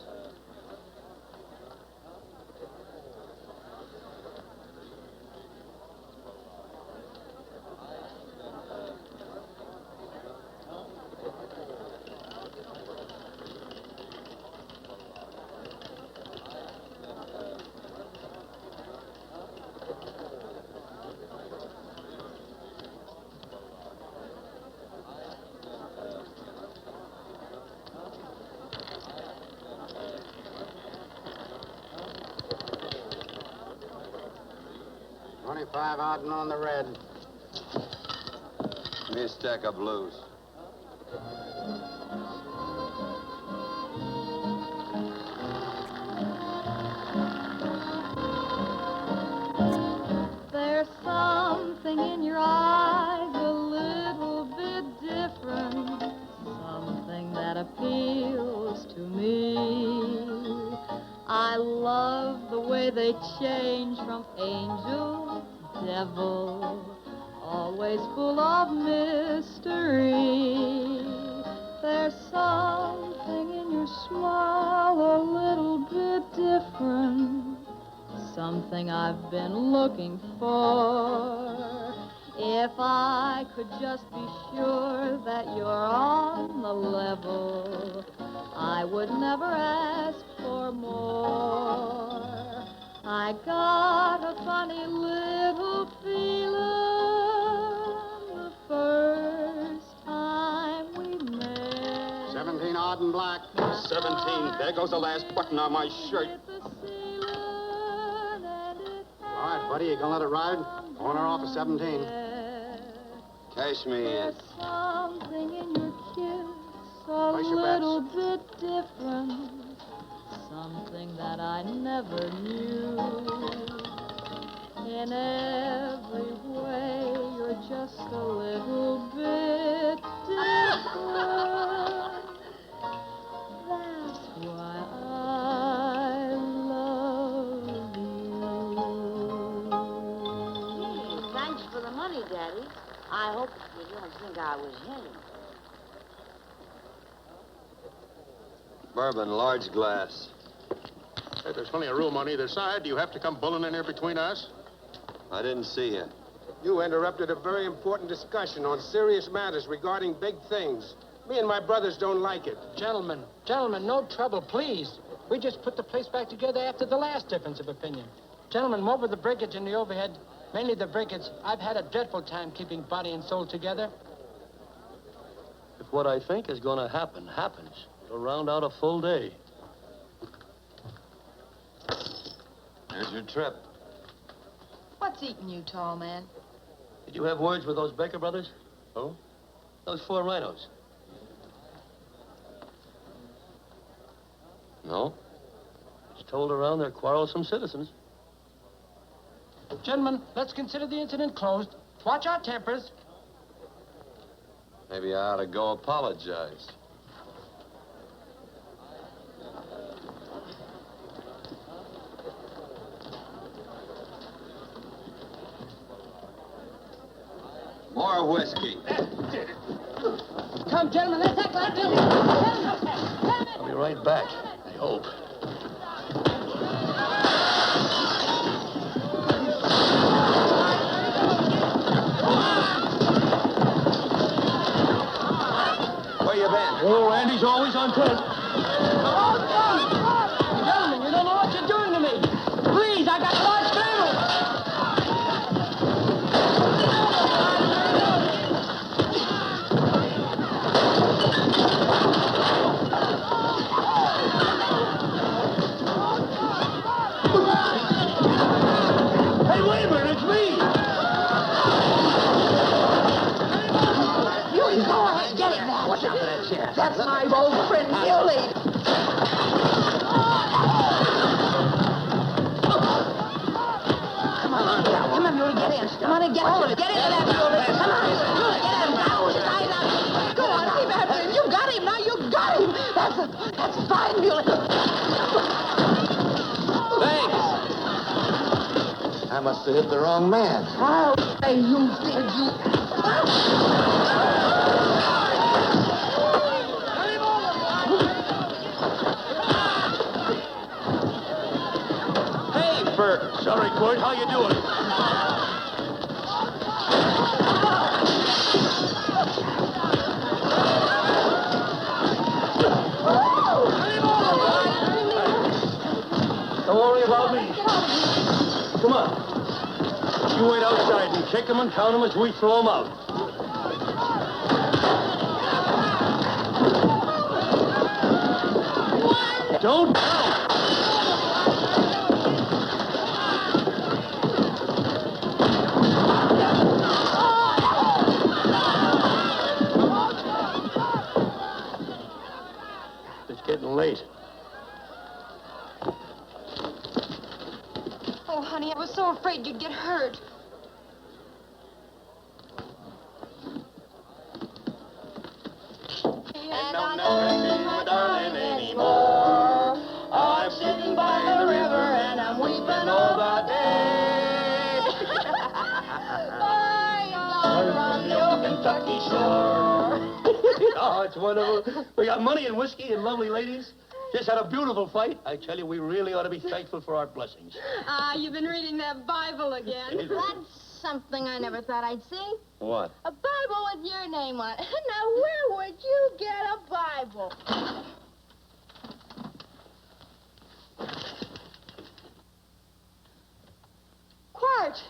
$25 out and on the red. Give me a stack of blues. There's something in your eyes a little bit different, something that appeals to me. I love the way they change from angel to devil, always full of mystery. There's something in your smile a little bit different, something I've been looking for. If I could just be sure that you're on the level, I would never ask for more. I got a funny little feeling the first time we met. 17 odd and black. 17. There goes the last button on my shirt. All right, buddy, you gonna let it ride? On or off of 17. Cash me in. There's something in your kiss a Place your little bit different, something that I never knew. In every way, you're just a little bit different. That's why I love you. Thanks for the money, Daddy. I hope you don't think I was him. Bourbon, large glass. Hey, there's plenty of room on either side. Do you have to come bulling in here between us? I didn't see you. You interrupted a very important discussion on serious matters regarding big things. Me and my brothers don't like it. Gentlemen, no trouble, please. We just put the place back together after the last difference of opinion. Gentlemen, what with the breakage and the overhead, mainly the breakage, I've had a dreadful time keeping body and soul together. If what I think is going to happen happens, it'll round out a full day. Here's your trip. What's eating you, tall man? Did you have words with those Baker brothers? Who? Those 4 rhinos. No? It's told around they're quarrelsome citizens. Gentlemen, let's consider the incident closed. Watch our tempers. Maybe I ought to go apologize. More whiskey. Come, gentlemen, let's act like gentlemen. I'll be right back, I hope. Where you been? Oh, Randy's always on point. Gentlemen, you don't know what you're doing to me. Please, I got a large family. Hey, wait a minute, it's me! You go ahead, get it now. Watch out for that chair. That's my old friend, Muley. Come on, Muley, get in. Come on and get hold of it. Get into that, Muley. Come on, Muley, get in. Go on, keep after him. You got him now. You got him. That's fine, Muley. Thanks. I must have hit the wrong man. Oh, hey, you did, you. Hey, Bert. Sorry, Quirt. How you doing? Don't worry about me. Come on. You wait outside and kick them and count them as we throw them out. Don't count. It's getting late. Oh, honey, I was so afraid you'd get hurt. And I'll never see my darling anymore. I'm sitting by the river and I'm weeping all the day. From the old Kentucky shore. Oh, it's wonderful. We got money and whiskey and lovely ladies. Just had a beautiful fight. I tell you, we really ought to be thankful for our blessings. Ah, you've been reading that Bible again. That's something I never thought I'd see. What? A Bible with your name on it. Now, where would you get a Bible? Quirt!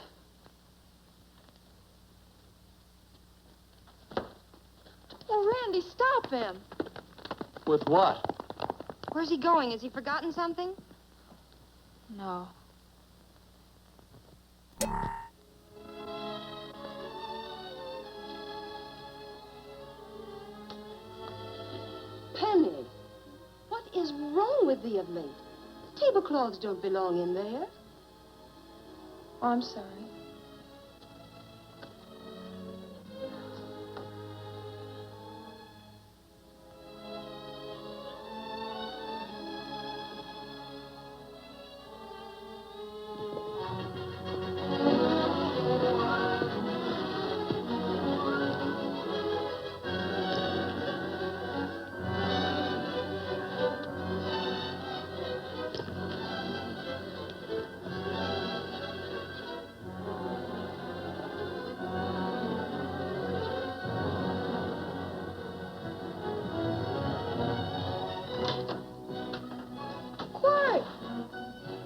Oh, Randy, stop him. With what? Where's he going? Has he forgotten something? No. Penny, what is wrong with thee of late? Tablecloths don't belong in there. Oh, I'm sorry.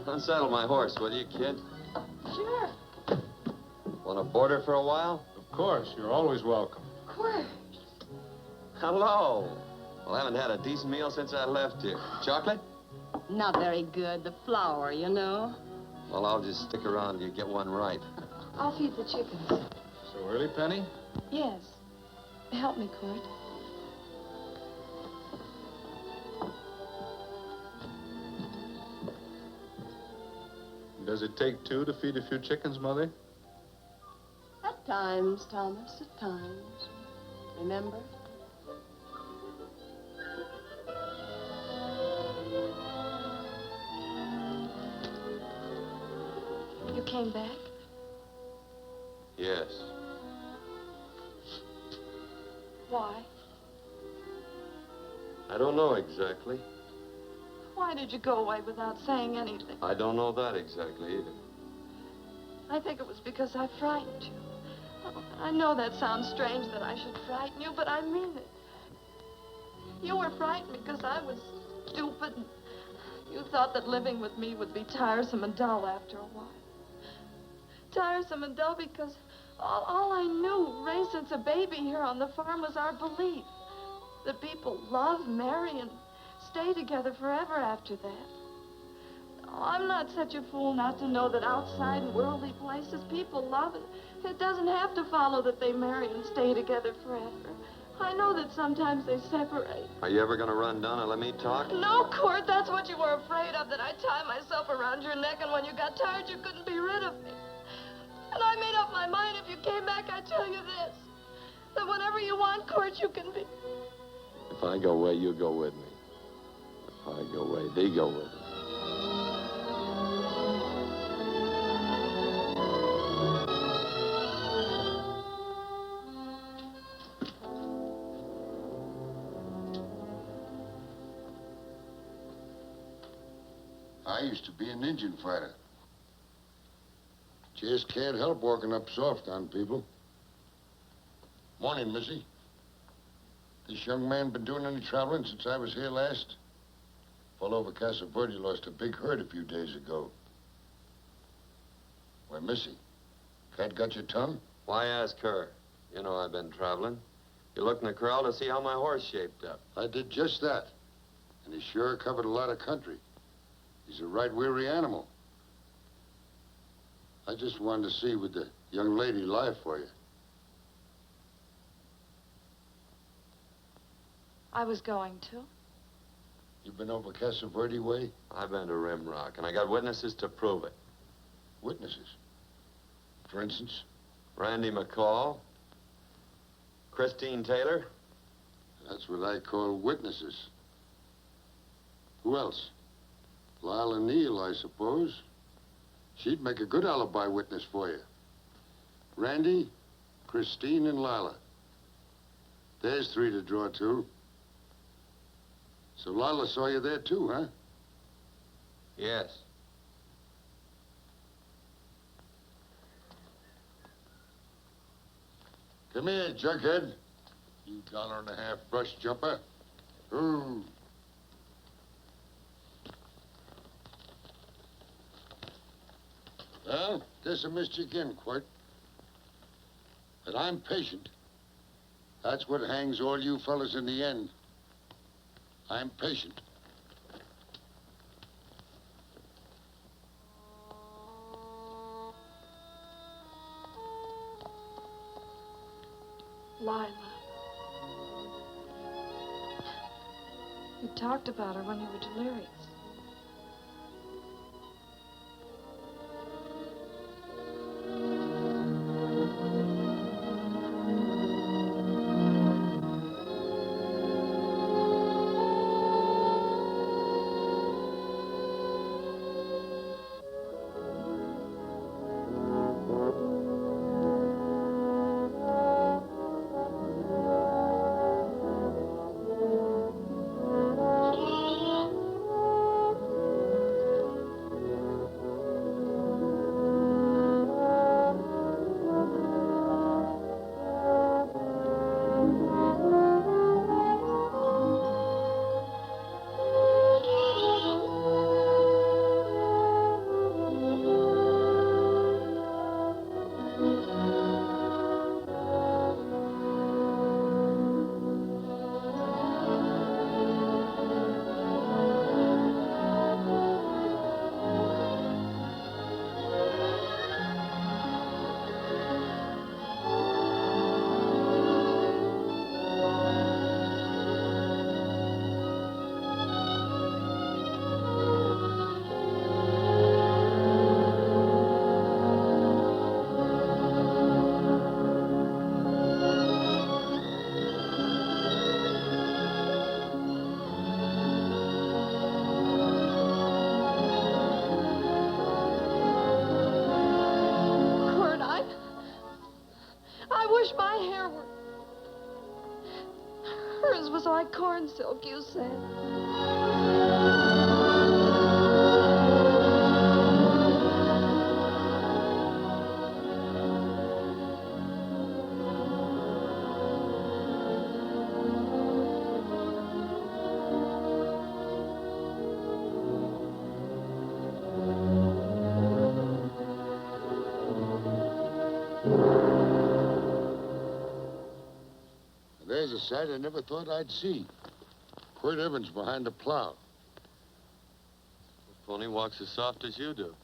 Unsaddle my horse, will you, kid? Sure. Want to board her for a while? Of course. You're always welcome. Quirt. Hello. Well, I haven't had a decent meal since I left here. Chocolate? Not very good. The flour, you know. Well, I'll just stick around till you get one right. I'll feed the chickens. So early, Penny? Yes. Help me, Quirt. Does it take two to feed a few chickens, Mother? At times, Thomas, at times. Remember? You came back? Yes. Why? I don't know exactly. Why did you go away without saying anything? I don't know that exactly either. I think it was because I frightened you. I know that sounds strange that I should frighten you, but I mean it. You were frightened because I was stupid. And you thought that living with me would be tiresome and dull after a while. Tiresome and dull because all I knew, raised since a baby here on the farm, was our belief that people love, marry, and stay together forever after that. Oh, I'm not such a fool not to know that outside in worldly places people love, and it doesn't have to follow that they marry and stay together forever. I know that sometimes they separate. Are you ever going to run down and let me talk? No, Quirt, that's what you were afraid of, that I'd tie myself around your neck, and when you got tired, you couldn't be rid of me. And I made up my mind if you came back, I'd tell you this, that whatever you want, Quirt, you can be. If I go away, you go with me. If I go away, they go with me. I used to be an Indian fighter. Just can't help walking up soft on people. Morning, Missy. This young man been doing any traveling since I was here last? Fellow over Casa Verde lost a big herd a few days ago. Why, Missy, cat got your tongue? Why ask her? You know I've been traveling. You looked in the corral to see how my horse shaped up. I did just that. And he sure covered a lot of country. He's a right weary animal. I just wanted to see would the young lady lie for you. I was going to. You've been over Casa Verde way? I've been to Rimrock, and I got witnesses to prove it. Witnesses? For instance? Randy McCall, Christine Taylor. That's what I call witnesses. Who else? Lila Neal, I suppose. She'd make a good alibi witness for you. Randy, Christine, and Lila. There's three to draw to. So Lila saw you there too, huh? Yes. Come here, junkhead. You $1.50 brush jumper. Ooh. Well, guess I missed you again, Quirt. But I'm patient. That's what hangs all you fellas in the end. I'm patient. Lila. You talked about her when you were delirious. just like corn silk, you said. There's a sight I never thought I'd see. Quirt Evans behind the plow. The pony walks as soft as you do.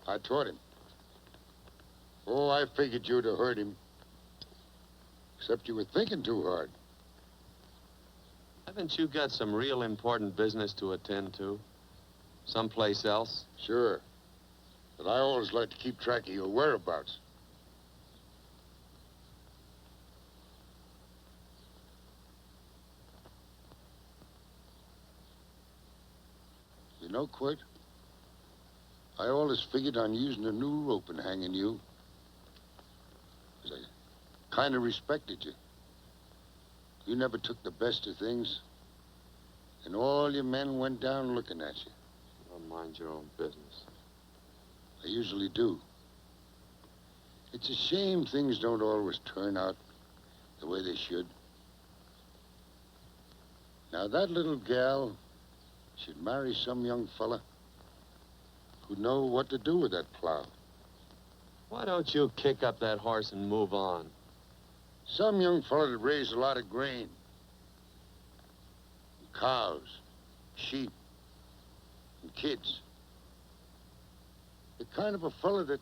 I taught him. Oh, I figured you'd have heard him. Except you were thinking too hard. Haven't you got some real important business to attend to? Someplace else? Sure. But I always like to keep track of your whereabouts. You know, Quirt, I always figured on using a new rope and hanging you. 'Cause I kind of respected you. You never took the best of things, and all your men went down looking at you. Don't mind your own business. I usually do. It's a shame things don't always turn out the way they should. Now, that little gal should marry some young fella who'd know what to do with that plow. Why don't you kick up that horse and move on? Some young fella that raised a lot of grain. And cows, sheep, and kids. The kind of a fella that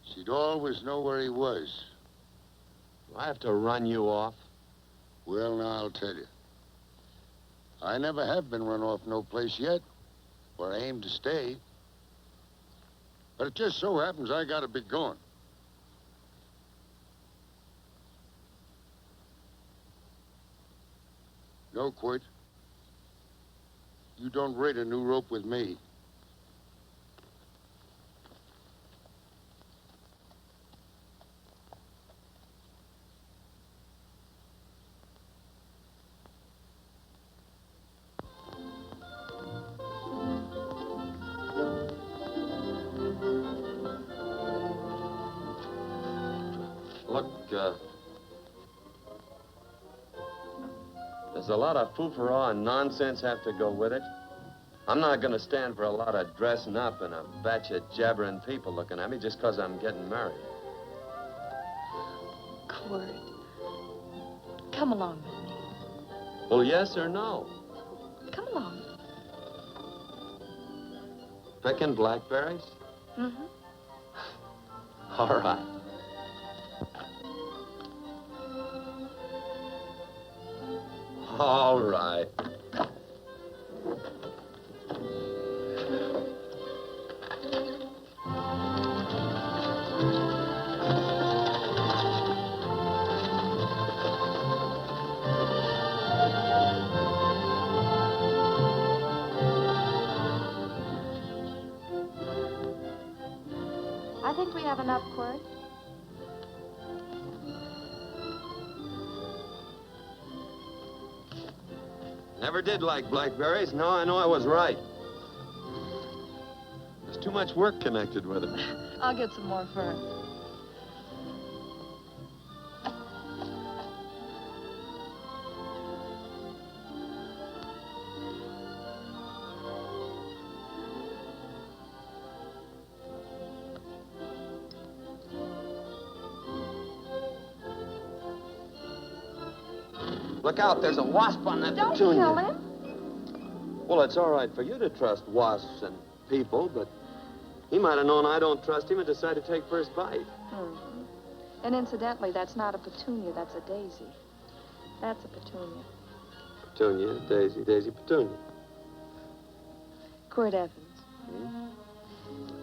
she'd always know where he was. Do I have to run you off? Well, now, I'll tell you. I never have been run off no place yet, where I aim to stay. But it just so happens I gotta be going. No, Quirt. You don't raid a new rope with me. Look, there's a lot of foo-for-all and nonsense have to go with it. I'm not going to stand for a lot of dressing up and a batch of jabbering people looking at me just because I'm getting married. Quirt, come along with me. Well, yes or no? Come along. Picking blackberries? Mm-hmm. All right. All right. I think we have enough, Quirt. Never did like blackberries. Now I know I was right. There's too much work connected with them. I'll get some more fur. Look out, there's a wasp on that Don't petunia. kill him. Well, it's all right for you to trust wasps and people, but he might have known I don't trust him and decided to take first bite. Mm-hmm. And incidentally, that's not a petunia, that's a daisy. That's a petunia. Petunia, daisy, daisy, petunia. Quirt Evans.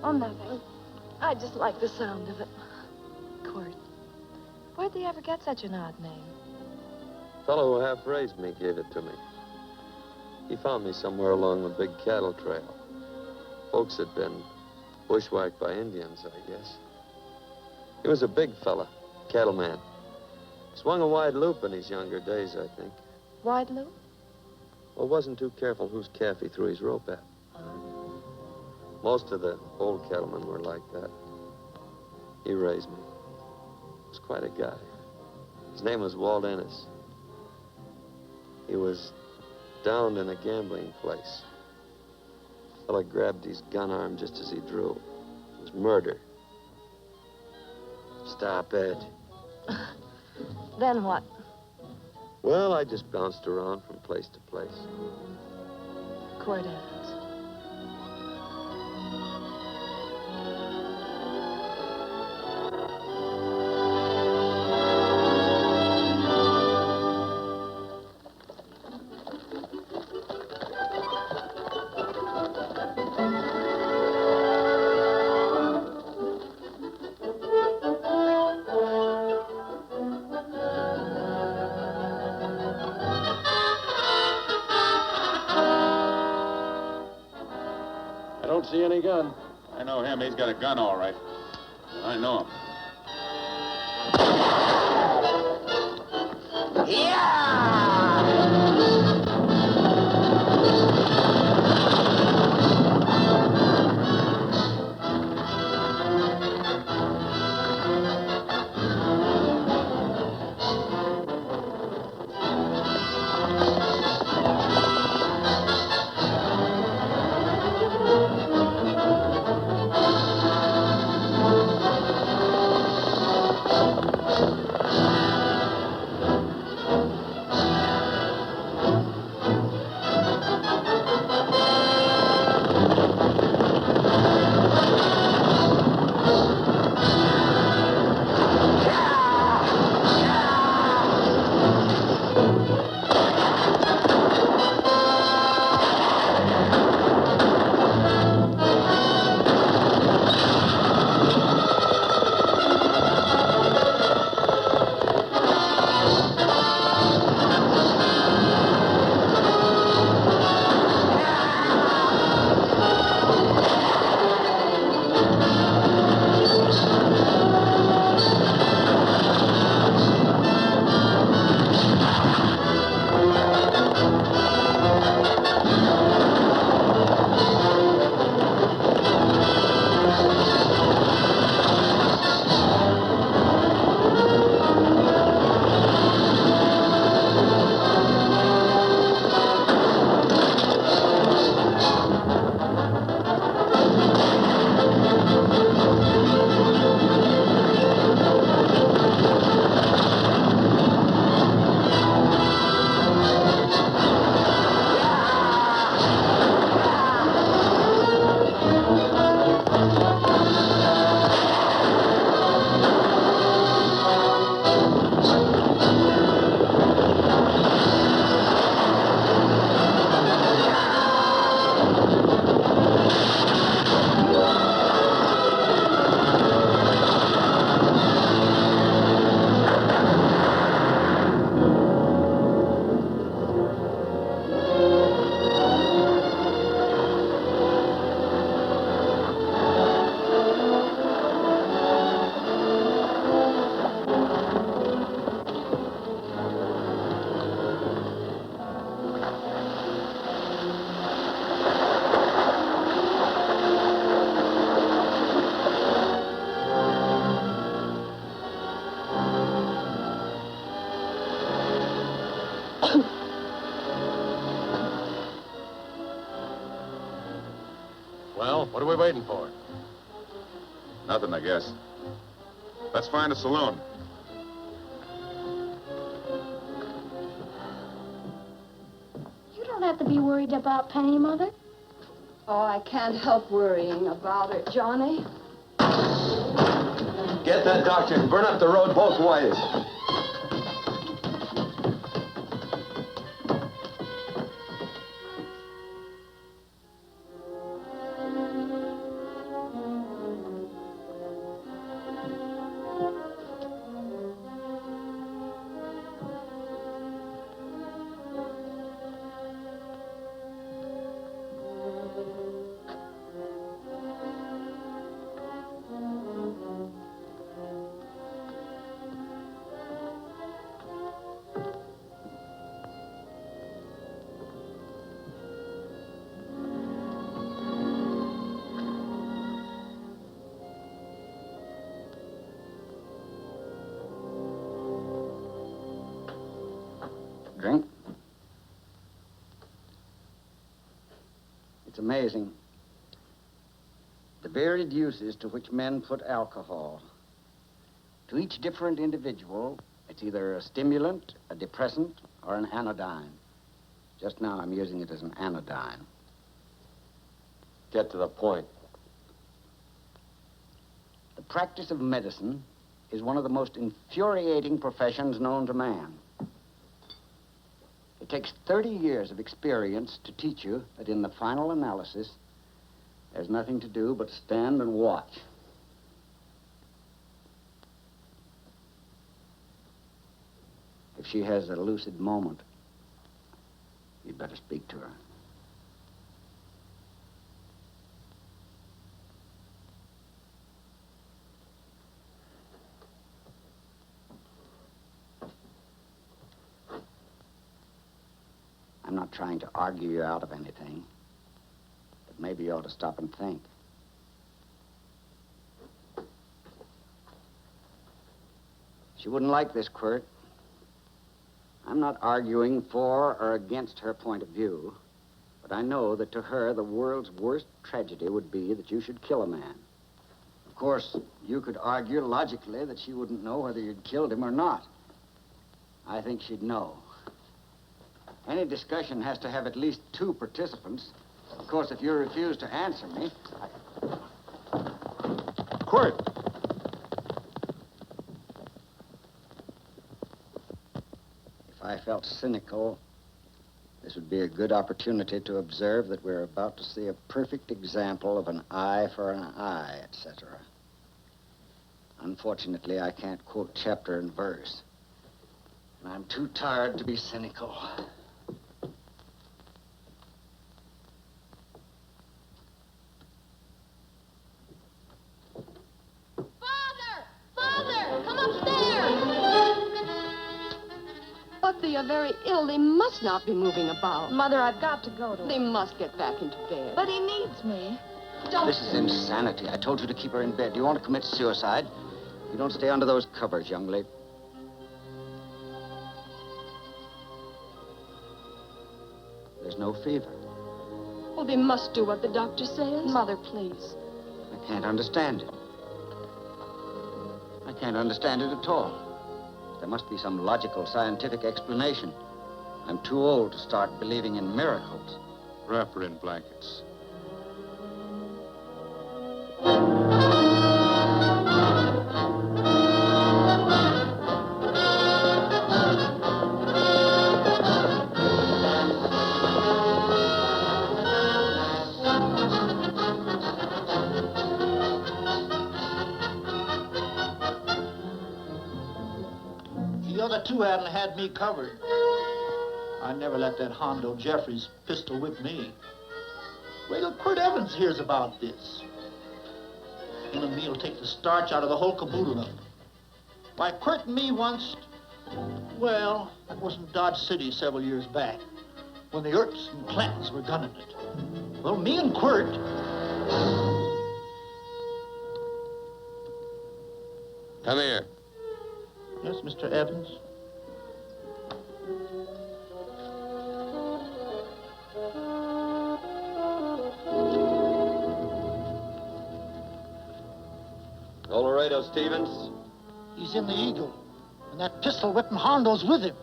Oh, nothing. I just like the sound of it. Quirt. Where'd they ever get such an odd name? Fellow who half raised me gave it to me. He found me somewhere along the big cattle trail. Folks had been bushwhacked by Indians, I guess. He was a big fella, cattleman. Swung a wide loop in his younger days, I think. Why'd Lou? Well, wasn't too careful whose calf he threw his rope at. Most of the old cattlemen were like that. He raised me. He was quite a guy. His name was Walt Ennis. He was downed in a gambling place. A fella grabbed his gun arm just as he drew. It was murder. Stop it. Then what? Well, I just bounced around from place to place. Quirt Evans. I don't see any gun. I know him. He's got a gun, all right. I know him. Well, what are we waiting for? Nothing, I guess. Let's find a saloon. You don't have to be worried about Penny, Mother. Oh, I can't help worrying about her, Johnny. Get that doctor and burn up the road both ways. It's amazing. The varied uses to which men put alcohol. To each different individual, it's either a stimulant, a depressant, or an anodyne. Just now, I'm using it as an anodyne. Get to the point. The practice of medicine is one of the most infuriating professions known to man. It takes 30 years of experience to teach you that in the final analysis, there's nothing to do but stand and watch. If she has a lucid moment, you'd better speak to her. I'm not trying to argue you out of anything, but maybe you ought to stop and think. She wouldn't like this, Quirt. I'm not arguing for or against her point of view, but I know that to her, the world's worst tragedy would be that you should kill a man. Of course, you could argue logically that she wouldn't know whether you'd killed him or not. I think she'd know. Any discussion has to have at least 2 participants. Of course, if you refuse to answer me, Quirt! If I felt cynical, this would be a good opportunity to observe that we're about to see a perfect example of an eye for an eye, etc. Unfortunately, I can't quote chapter and verse. And I'm too tired to be cynical. Father, come upstairs! But they are very ill. They must not be moving about. Mother, I've got to go to They must get back into bed. But he needs me. Don't. This is insanity. I told you to keep her in bed. Do you want to commit suicide? You don't stay under those covers, young lady. There's no fever. Well, they must do what the doctor says. Mother, please. I can't understand it. I can't understand it at all. There must be some logical, scientific explanation. I'm too old to start believing in miracles. Wrap her in blankets. The other 2 hadn't had me covered. I never let that Hondo Jeffries pistol whip me. Wait till Quirt Evans hears about this. Him and me'll take the starch out of the whole caboodle of it. Why, Quirt and me once, well, that was in Dodge City several years back, when the Earps and Clantons were gunning it. Well, me and Quirt... Come here. Yes, Mr. Evans? Laredo Stevens? He's in the Eagle, and that pistol whipping Hondo's with him.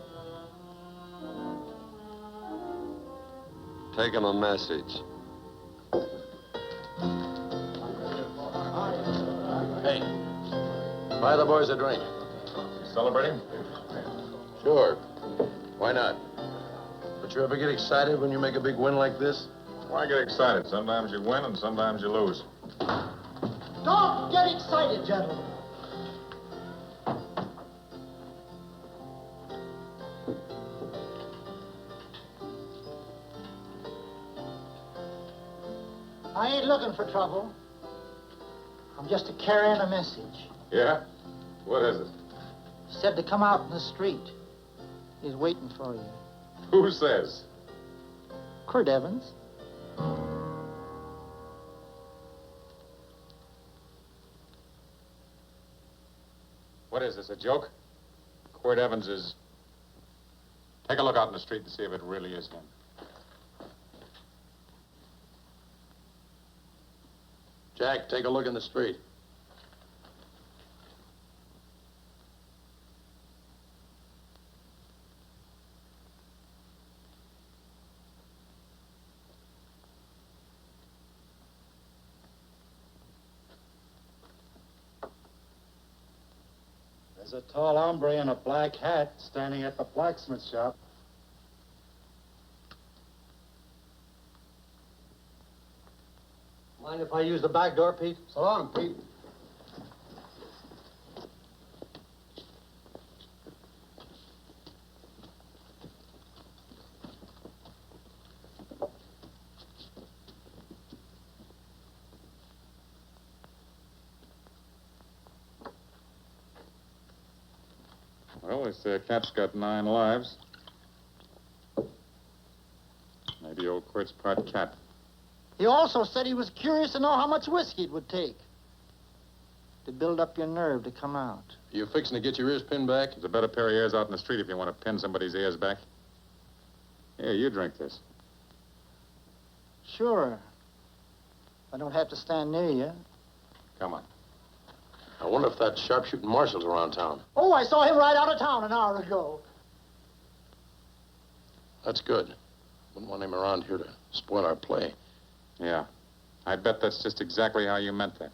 Take him a message. Hey, buy the boys a drink. Celebrating? Sure. Why not? But you ever get excited when you make a big win like this? Why get excited? Sometimes you win and sometimes you lose. Don't get excited, gentlemen. I ain't looking for trouble. I'm just carrying a message. Yeah? What is it? Said to come out in the street. He's waiting for you. Who says? Quirt Evans. What is this, a joke? Quirt Evans is... Take a look out in the street and see if it really is him. Jack, take a look in the street. There's a tall hombre in a black hat standing at the blacksmith shop. Mind if I use the back door, Pete? So long, Pete. Well, they say a cat's got 9 lives. Maybe old Quirt's part cat. He also said he was curious to know how much whiskey it would take to build up your nerve to come out. You fixing to get your ears pinned back? There's a better pair of ears out in the street if you want to pin somebody's ears back. Here, you drink this. Sure. I don't have to stand near you. Come on. I wonder if that sharpshooting marshal's around town. Oh, I saw him ride out of town an hour ago. That's good. Wouldn't want him around here to spoil our play. Yeah. I bet that's just exactly how you meant that.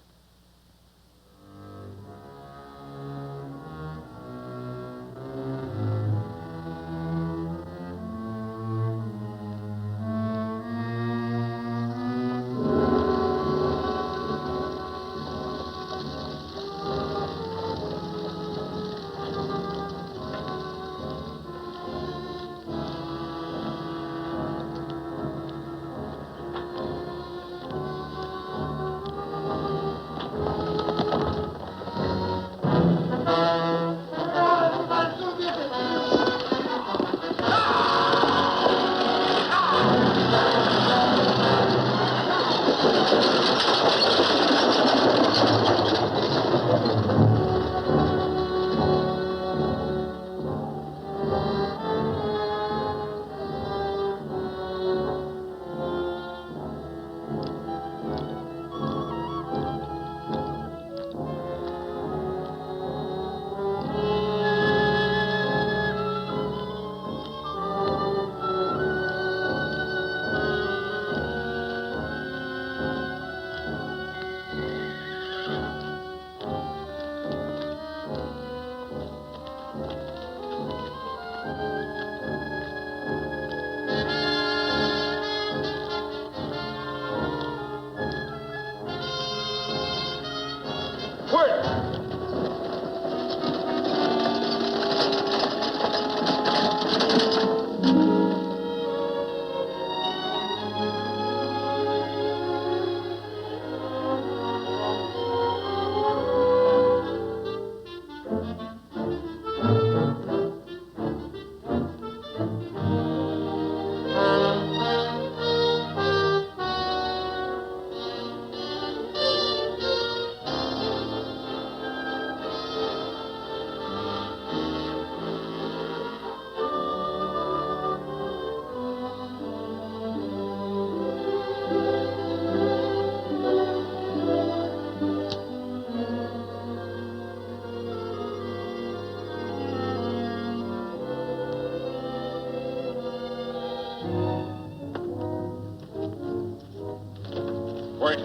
Wait.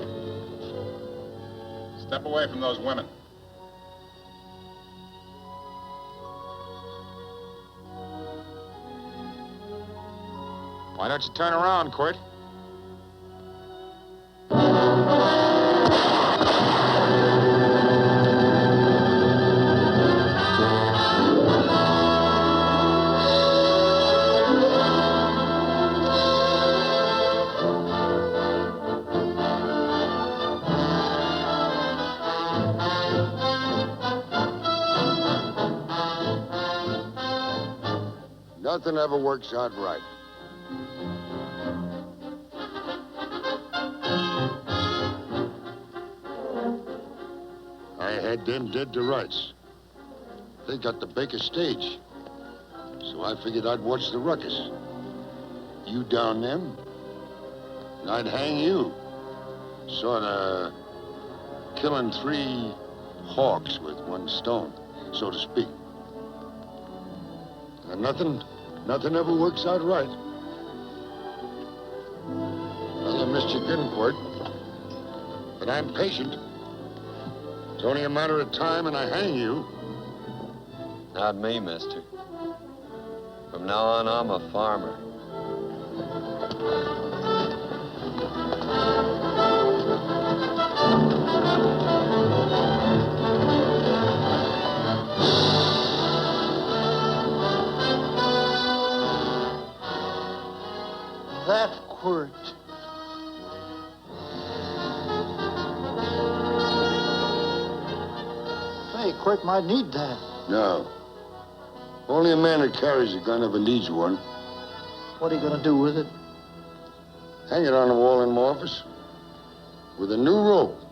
Step away from those women. Why don't you turn around, Quirt? Nothing ever works out right. I had them dead to rights. They got the Baker stage. So I figured I'd watch the ruckus. You down them, and I'd hang you. Sorta killing 3 hawks with 1 stone, so to speak. And nothing ever works out right. Well, I missed you again, Quirt. But I'm patient. It's only a matter of time and I hang you. Not me, mister. From now on, I'm a farmer. That Quirt. Say, Quirt might need that. No. Only a man who carries a gun ever needs one. What are you gonna do with it? Hang it on the wall in my office with a new rope.